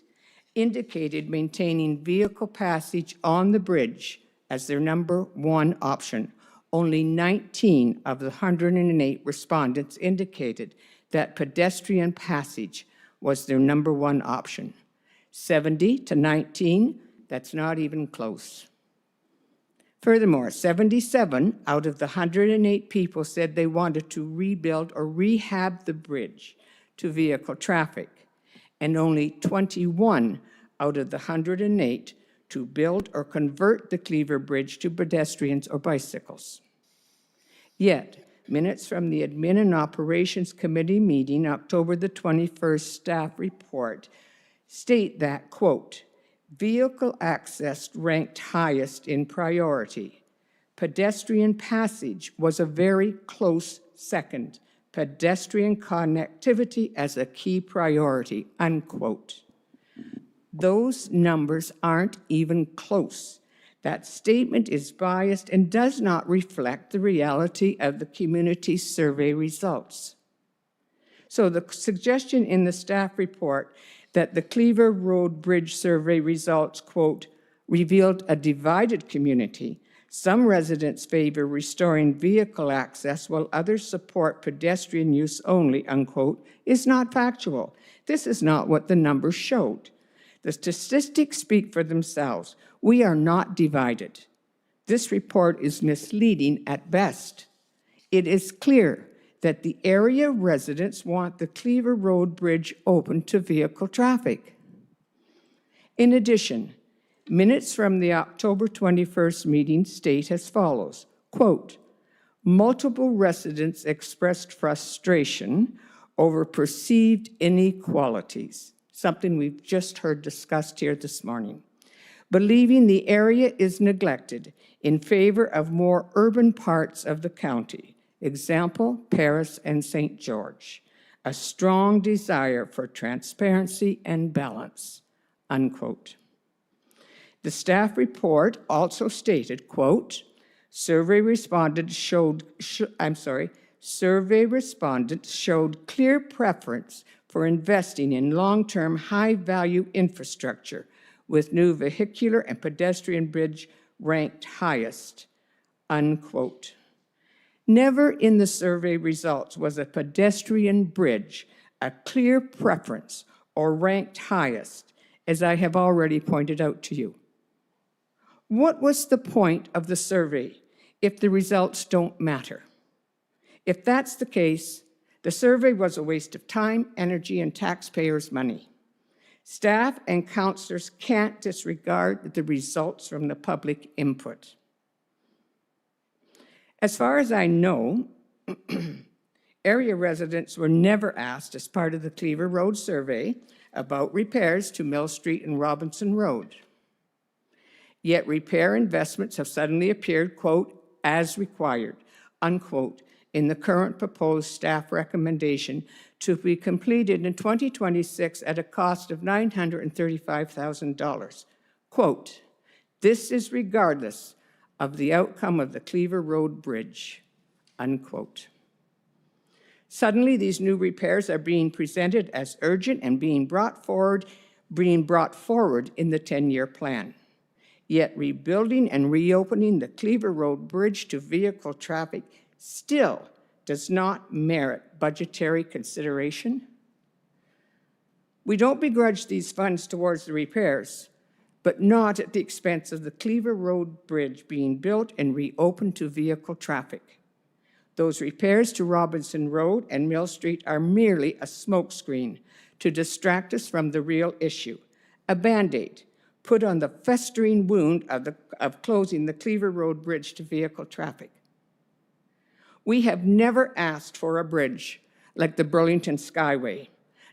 indicated maintaining vehicle passage on the bridge as their number 1 option. Only 19 of the 108 respondents indicated that pedestrian passage was their number 1 option. 70 to 19, that's not even close. Furthermore, 77 out of the 108 people said they wanted to rebuild or rehab the bridge to vehicle traffic, and only 21 out of the 108 to build or convert the Cleaver Bridge to pedestrians or bicycles. Yet, minutes from the Admin and Operations Committee meeting, October the 21st staff report, state that, quote, "Vehicle access ranked highest in priority. Pedestrian passage was a very close second. Pedestrian connectivity as a key priority," unquote. Those numbers aren't even close. That statement is biased and does not reflect the reality of the community survey results. So the suggestion in the staff report that the Cleaver Road Bridge Survey results, quote, "revealed a divided community. Some residents favor restoring vehicle access while others support pedestrian use only," unquote, is not factual. This is not what the numbers showed. The statistics speak for themselves. We are not divided. This report is misleading at best. It is clear that the area residents want the Cleaver Road Bridge open to vehicle traffic. In addition, minutes from the October 21st meeting state as follows, quote, multiple residents expressed frustration over perceived inequalities, something we've just heard discussed here this morning, believing the area is neglected in favor of more urban parts of the county, example, Paris and St. George, a strong desire for transparency and balance, unquote. The staff report also stated, quote, survey respondents showed clear preference for investing in long-term high-value infrastructure, with new vehicular and pedestrian bridge ranked highest, unquote. Never in the survey results was a pedestrian bridge a clear preference or ranked highest, as I have already pointed out to you. What was the point of the survey if the results don't matter? If that's the case, the survey was a waste of time, energy, and taxpayers' money. Staff and councillors can't disregard the results from the public input. As far as I know, area residents were never asked as part of the Cleaver Road survey about repairs to Mill Street and Robinson Road. Yet repair investments have suddenly appeared, quote, as required, unquote, in the current proposed staff recommendation to be completed in 2026 at a cost of $935,000. Quote, this is regardless of the outcome of the Cleaver Road Bridge, unquote. Suddenly, these new repairs are being presented as urgent and being brought forward in the 10-year plan. Yet rebuilding and reopening the Cleaver Road Bridge to vehicle traffic still does not merit budgetary consideration. We don't begrudge these funds towards the repairs, but not at the expense of the Cleaver Road Bridge being built and reopened to vehicle traffic. Those repairs to Robinson Road and Mill Street are merely a smokescreen to distract us from the real issue, a Band-Aid put on the festering wound of closing the Cleaver Road Bridge to vehicle traffic. We have never asked for a bridge like the Burlington Skyway,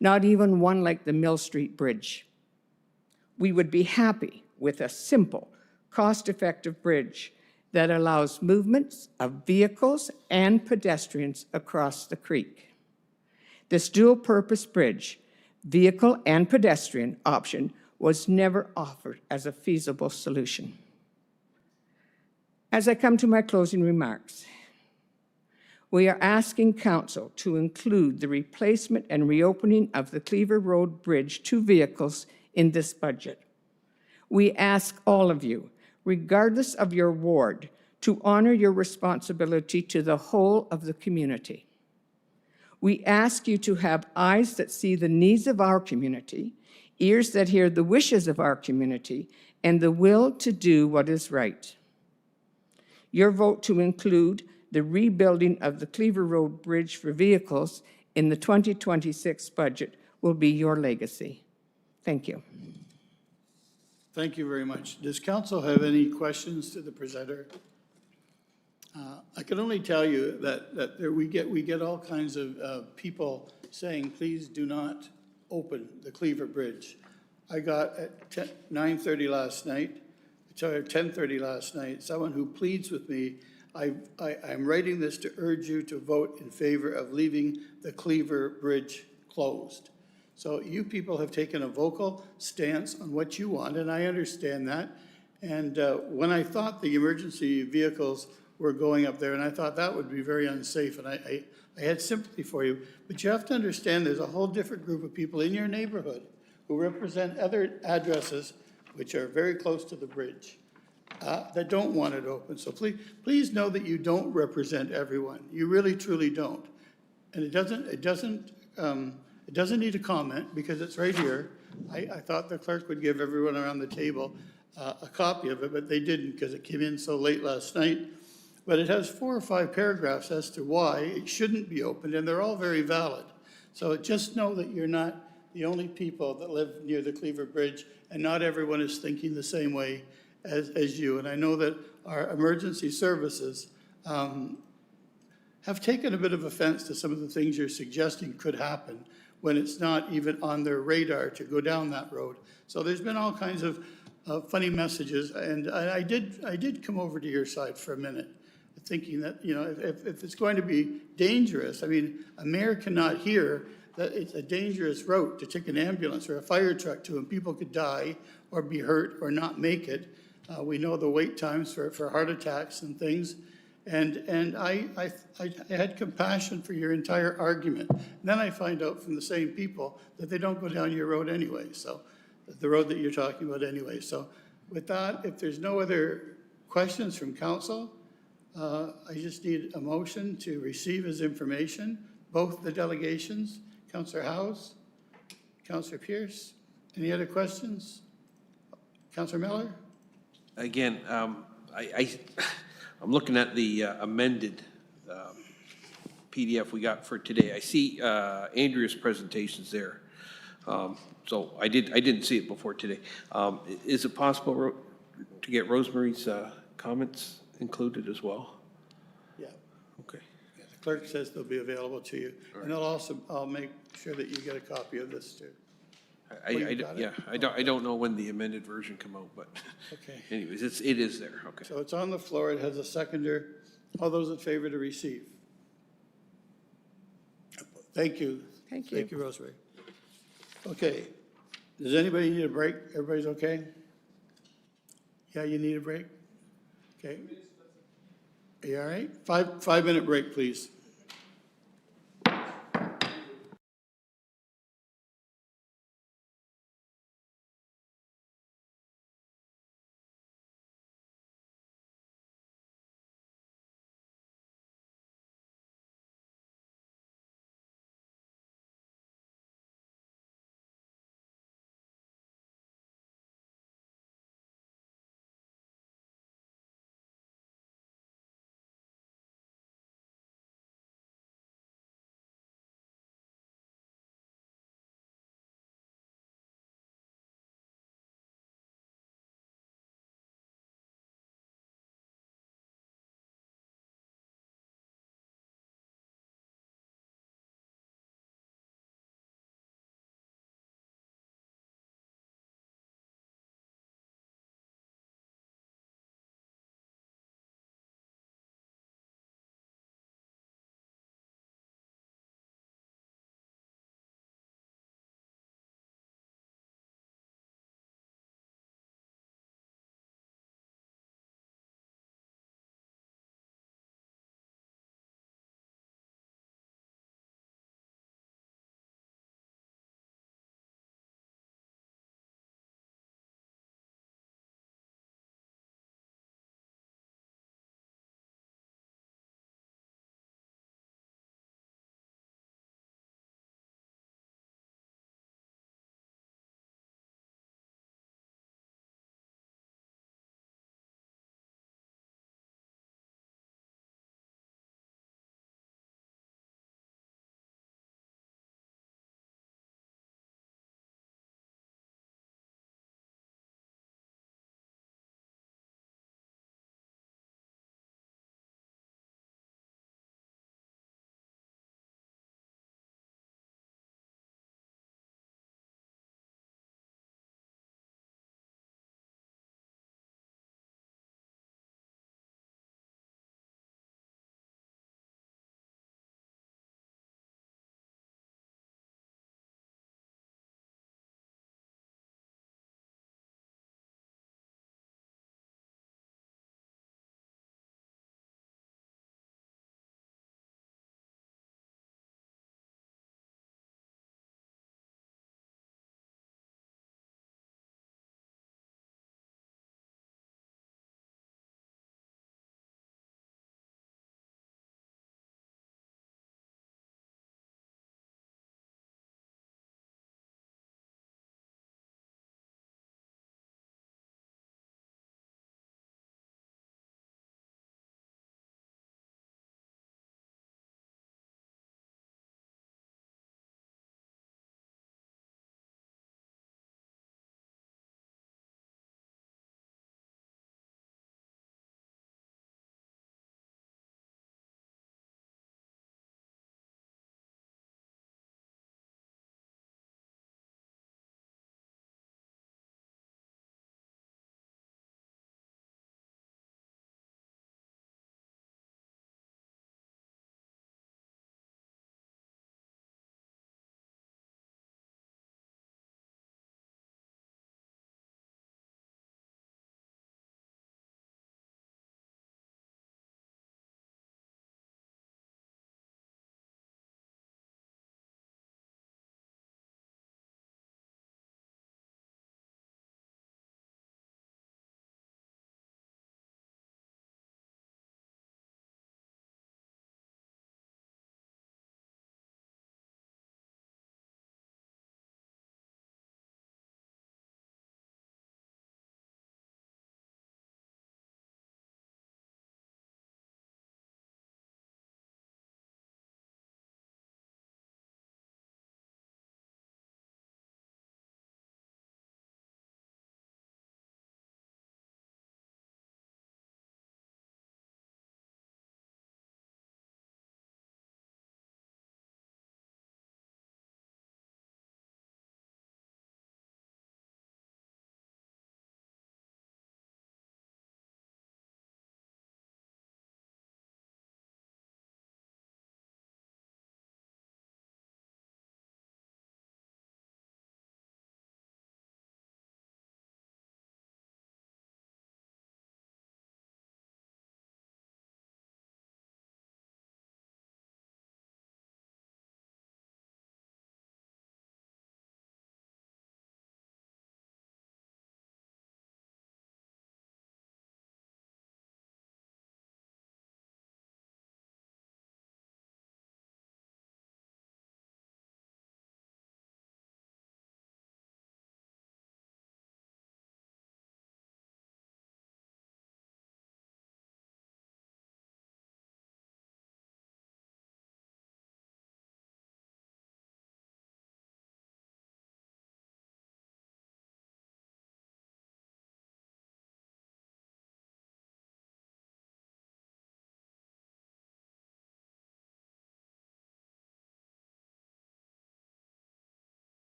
not even one like the Mill Street Bridge. We would be happy with a simple, cost-effective bridge that allows movements of vehicles and pedestrians across the creek. This dual-purpose bridge, vehicle and pedestrian option, was never offered as a feasible solution. As I come to my closing remarks, we are asking Council to include the replacement and reopening of the Cleaver Road Bridge to vehicles in this budget. We ask all of you, regardless of your ward, to honor your responsibility to the whole of the community. We ask you to have eyes that see the needs of our community, ears that hear the wishes of our community, and the will to do what is right. Your vote to include the rebuilding of the Cleaver Road Bridge for vehicles in the 2026 budget will be your legacy. Thank you. Thank you very much. Does council have any questions to the presenter? I can only tell you that we get all kinds of people saying, please do not open the Cleaver Bridge. I got at 9:30 last night, sorry, 10:30 last night, someone who pleads with me, I'm writing this to urge you to vote in favor of leaving the Cleaver Bridge closed. So you people have taken a vocal stance on what you want, and I understand that. And when I thought the emergency vehicles were going up there, and I thought that would be very unsafe, and I had sympathy for you. But you have to understand there's a whole different group of people in your neighborhood who represent other addresses which are very close to the bridge that don't want it open. So please know that you don't represent everyone. You really, truly don't. And it doesn't It doesn't need a comment because it's right here. I thought the clerk would give everyone around the table a copy of it, but they didn't because it came in so late last night. But it has 4 or 5 paragraphs as to why it shouldn't be opened, and they're all very valid. So just know that you're not the only people that live near the Cleaver Bridge, and not everyone is thinking the same way as you. And I know that our emergency services have taken a bit of offense to some of the things you're suggesting could happen when it's not even on their radar to go down that road. So there's been all kinds of funny messages, and I did come over to your side for a minute, thinking that, you know, if it's going to be dangerous, I mean, a mayor cannot hear that it's a dangerous route to take an ambulance or a fire truck to, and people could die or be hurt or not make it. We know the wait times for heart attacks and things. And I had compassion for your entire argument. And then I find out from the same people that they don't go down your road anyway, so, the road that you're talking about anyway. So with that, if there's no other questions from council, I just need a motion to receive as information, both the delegations, Councillor House, Councillor Pierce. Any other questions? Councillor Miller? Again, I'm looking at the amended PDF we got for today. I see Andrea's presentations there. So I didn't see it before today. Is it possible to get Rosemary's comments included as well? Yeah. Okay. Yeah, the clerk says they'll be available to you. And I'll make sure that you get a copy of this too. You got it? I don't know when the amended version come out, but Okay. anyways, it is there, okay. So it's on the floor. It has a seconder. All those in favor to receive? Thank you. Thank you. Thank you, Rosemary. Okay. Does anybody need a break? Everybody's okay? Yeah, you need a break? Okay. Are you all right? 5-minute break, please.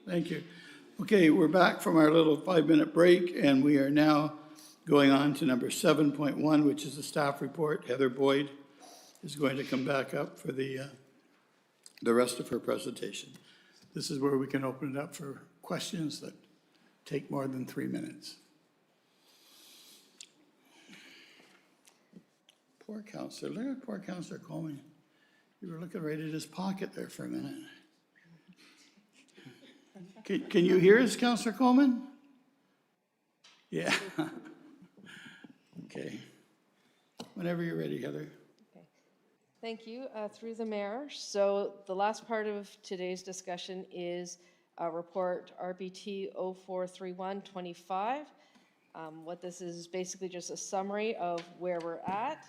Thank you. Okay, we're back from our little 5-minute break, and we are now going on to number 7.1, which is the staff report. Heather Boyd is going to come back up for the rest of her presentation. This is where we can open it up for questions that take more than 3 minutes. Poor counselor, look at poor Counselor Coleman. You were looking right at his pocket there for a minute. Can you hear us, Counselor Coleman? Yeah. Okay. Whenever you're ready, Heather. Thank you, through the mayor. So the last part of today's discussion is report RBT 043125. What this is basically just a summary of where we're at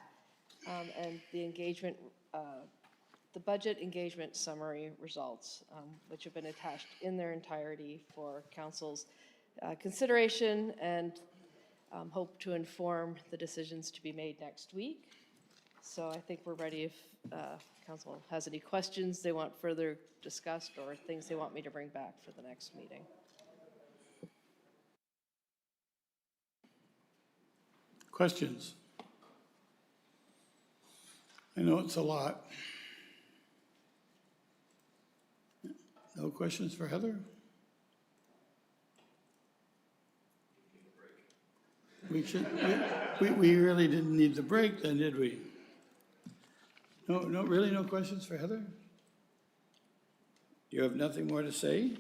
and the engagement, the budget engagement summary results, which have been attached in their entirety for council's consideration and hope to inform the decisions to be made next week. So I think we're ready if council has any questions they want further discussed or things they want me to bring back for the next meeting. Questions? I know it's a lot. No questions for Heather? We really didn't need the break then, did we? No, really no questions for Heather? You have nothing more to say?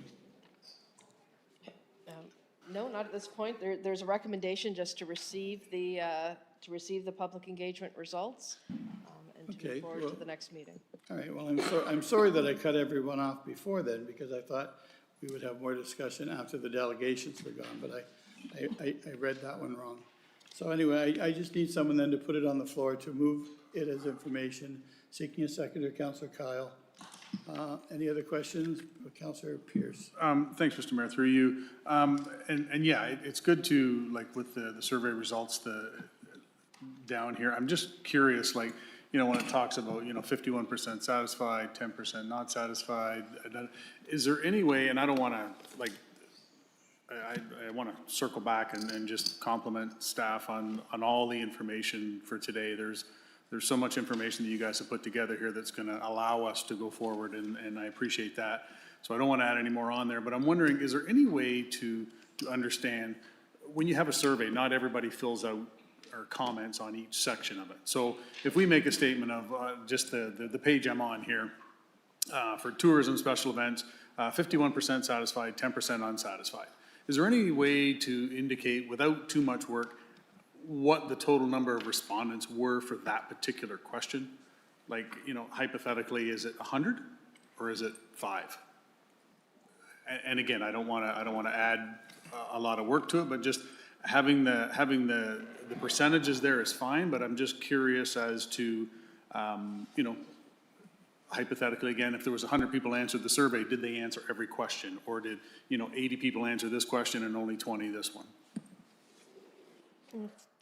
No, not at this point. There's a recommendation just to receive the public engagement results and to move forward to the next meeting. All right, well, I'm sorry that I cut everyone off before then, because I thought we would have more discussion after the delegations were gone, but I read that one wrong. So anyway, I just need someone then to put it on the floor to move it as information. Seeking a seconder, Councillor Kyle. Any other questions? Councillor Pierce. Thanks, Mr. Mayor, through you. And yeah, it's good to, like, with the survey results down here, I'm just curious, like, you know, when it talks about, you know, 51% satisfied, 10% not satisfied, is there any way, and I don't want to, like, I want to circle back and just compliment staff on all the information for today. There's so much information that you guys have put together here that's going to allow us to go forward, and I appreciate that. So I don't want to add any more on there, but I'm wondering, is there any way to understand, when you have a survey, not everybody fills out or comments on each section of it. So if we make a statement of just the page I'm on here, for tourism special events, 51% satisfied, 10% unsatisfied. Is there any way to indicate, without too much work, what the total number of respondents were for that particular question? Like, you know, hypothetically, is it 100 or is it 5? And again, I don't want to add a lot of work to it, but just having the percentages there is fine. But I'm just curious as to, you know, hypothetically, again, if there was 100 people answered the survey, did they answer every question, or did, you know, 80 people answer this question and only 20 this one?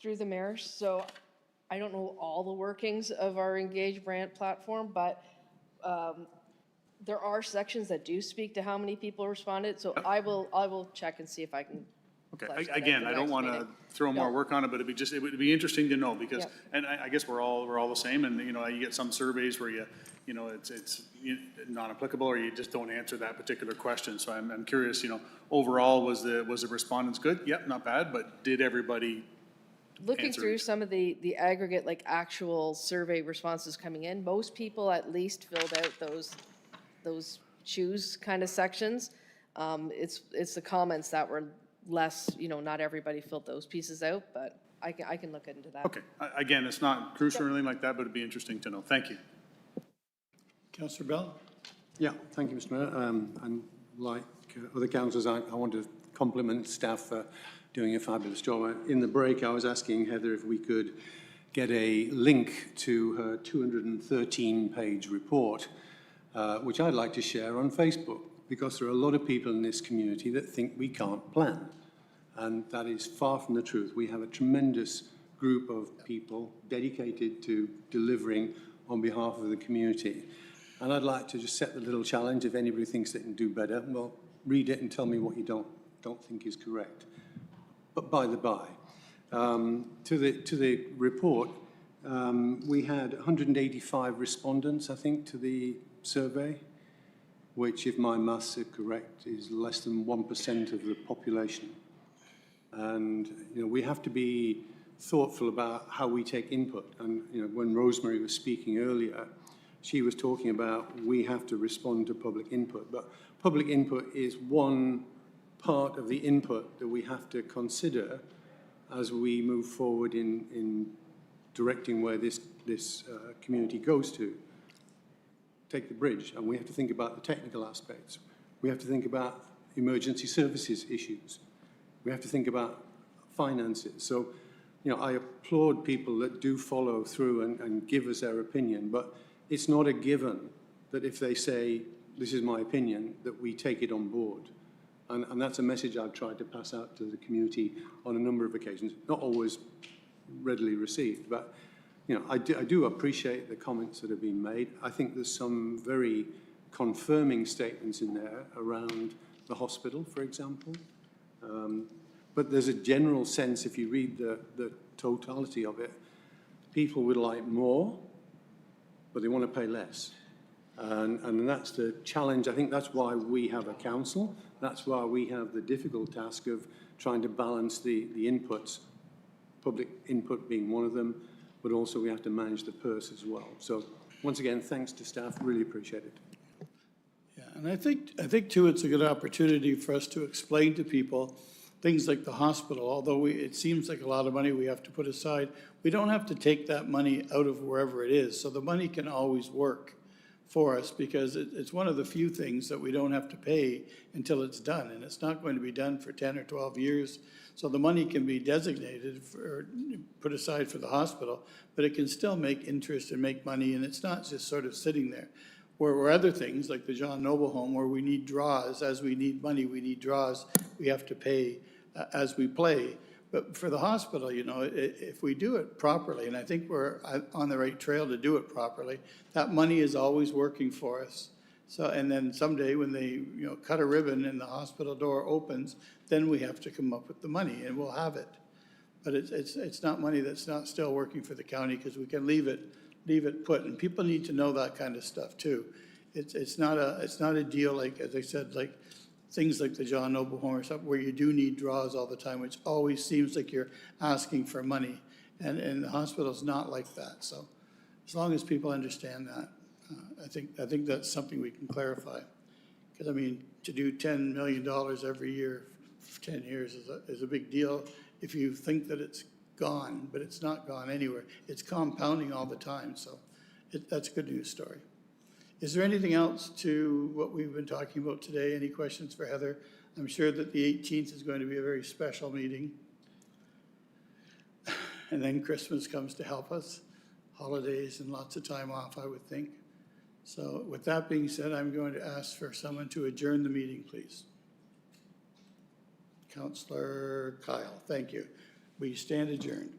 Through the mayor, so I don't know all the workings of our Engage Brand platform, but there are sections that do speak to how many people responded, so I will check and see if I can. Okay, again, I don't want to throw more work on it, but it would be interesting to know, because, and I guess we're all the same, and, you know, you get some surveys where you know, it's non-applicable, or you just don't answer that particular question. So I'm curious, you know, overall, was the respondents good? Yep, not bad, but did everybody Looking answer through some of the aggregate, like, actual survey responses coming in, most people at least filled out those choose kind of sections. It's the comments that were less, you know, not everybody filled those pieces out, but I can look into that. Okay, again, it's not crucial or anything like that, but it'd be interesting to know. Thank you. Councillor Bell? Yeah, thank you, Mr. Mayor. And like other councillors, I want to compliment staff for doing a fabulous job. In the break, I was asking Heather if we could get a link to her 213-page report, which I'd like to share on Facebook, because there are a lot of people in this community that think we can't plan. And that is far from the truth. We have a tremendous group of people dedicated to delivering on behalf of the community. And I'd like to just set the little challenge. If anybody thinks they can do better, well, read it and tell me what you don't think is correct. But by the by, to the report, we had 185 respondents, I think, to the survey, which, if my maths are correct, is less than 1% of the population. And, you know, we have to be thoughtful about how we take input. And, you know, when Rosemary was speaking earlier, she was talking about we have to respond to public input. But public input is one part of the input that we have to consider as we move forward in directing where this community goes to. Take the bridge, and we have to think about the technical aspects. We have to think about emergency services issues. We have to think about finances. So, you know, I applaud people that do follow through and give us their opinion, but it's not a given that if they say, this is my opinion, that we take it on board. And that's a message I've tried to pass out to the community on a number of occasions, not always readily received, but you know, I do appreciate the comments that have been made. I think there's some very confirming statements in there around the hospital, for example. But there's a general sense, if you read the totality of it, people would like more, but they want to pay less. And that's the challenge. I think that's why we have a council. That's why we have the difficult task of trying to balance the inputs, public input being one of them, but also we have to manage the purse as well. So once again, thanks to staff, really appreciate it. Yeah, and I think too, it's a good opportunity for us to explain to people things like the hospital. Although it seems like a lot of money we have to put aside, we don't have to take that money out of wherever it is. So the money can always work for us because it's one of the few things that we don't have to pay until it's done. And it's not going to be done for 10 or 12 years. So the money can be designated or put aside for the hospital, but it can still make interest and make money, and it's not just sort of sitting there. Where other things, like the John Noble Home, where we need draws, as we need money, we need draws, we have to pay as we play. But for the hospital, you know, if we do it properly, and I think we're on the right trail to do it properly, that money is always working for us. So, and then someday when they, you know, cut a ribbon and the hospital door opens, then we have to come up with the money and we'll have it. But it's not money that's not still working for the county because we can leave it put. And people need to know that kind of stuff too. It's not a deal like, as I said, like things like the John Noble Home or something where you do need draws all the time, which always seems like you're asking for money. And the hospital's not like that. So as long as people understand that, I think that's something we can clarify. Because, I mean, to do $10 million every year for 10 years is a big deal if you think that it's gone, but it's not gone anywhere. It's compounding all the time, so that's a good news story. Is there anything else to what we've been talking about today? Any questions for Heather? I'm sure that the 18th is going to be a very special meeting. And then Christmas comes to help us, holidays and lots of time off, I would think. So with that being said, I'm going to ask for someone to adjourn the meeting, please. Councillor Kyle, thank you. Will you stand adjourned?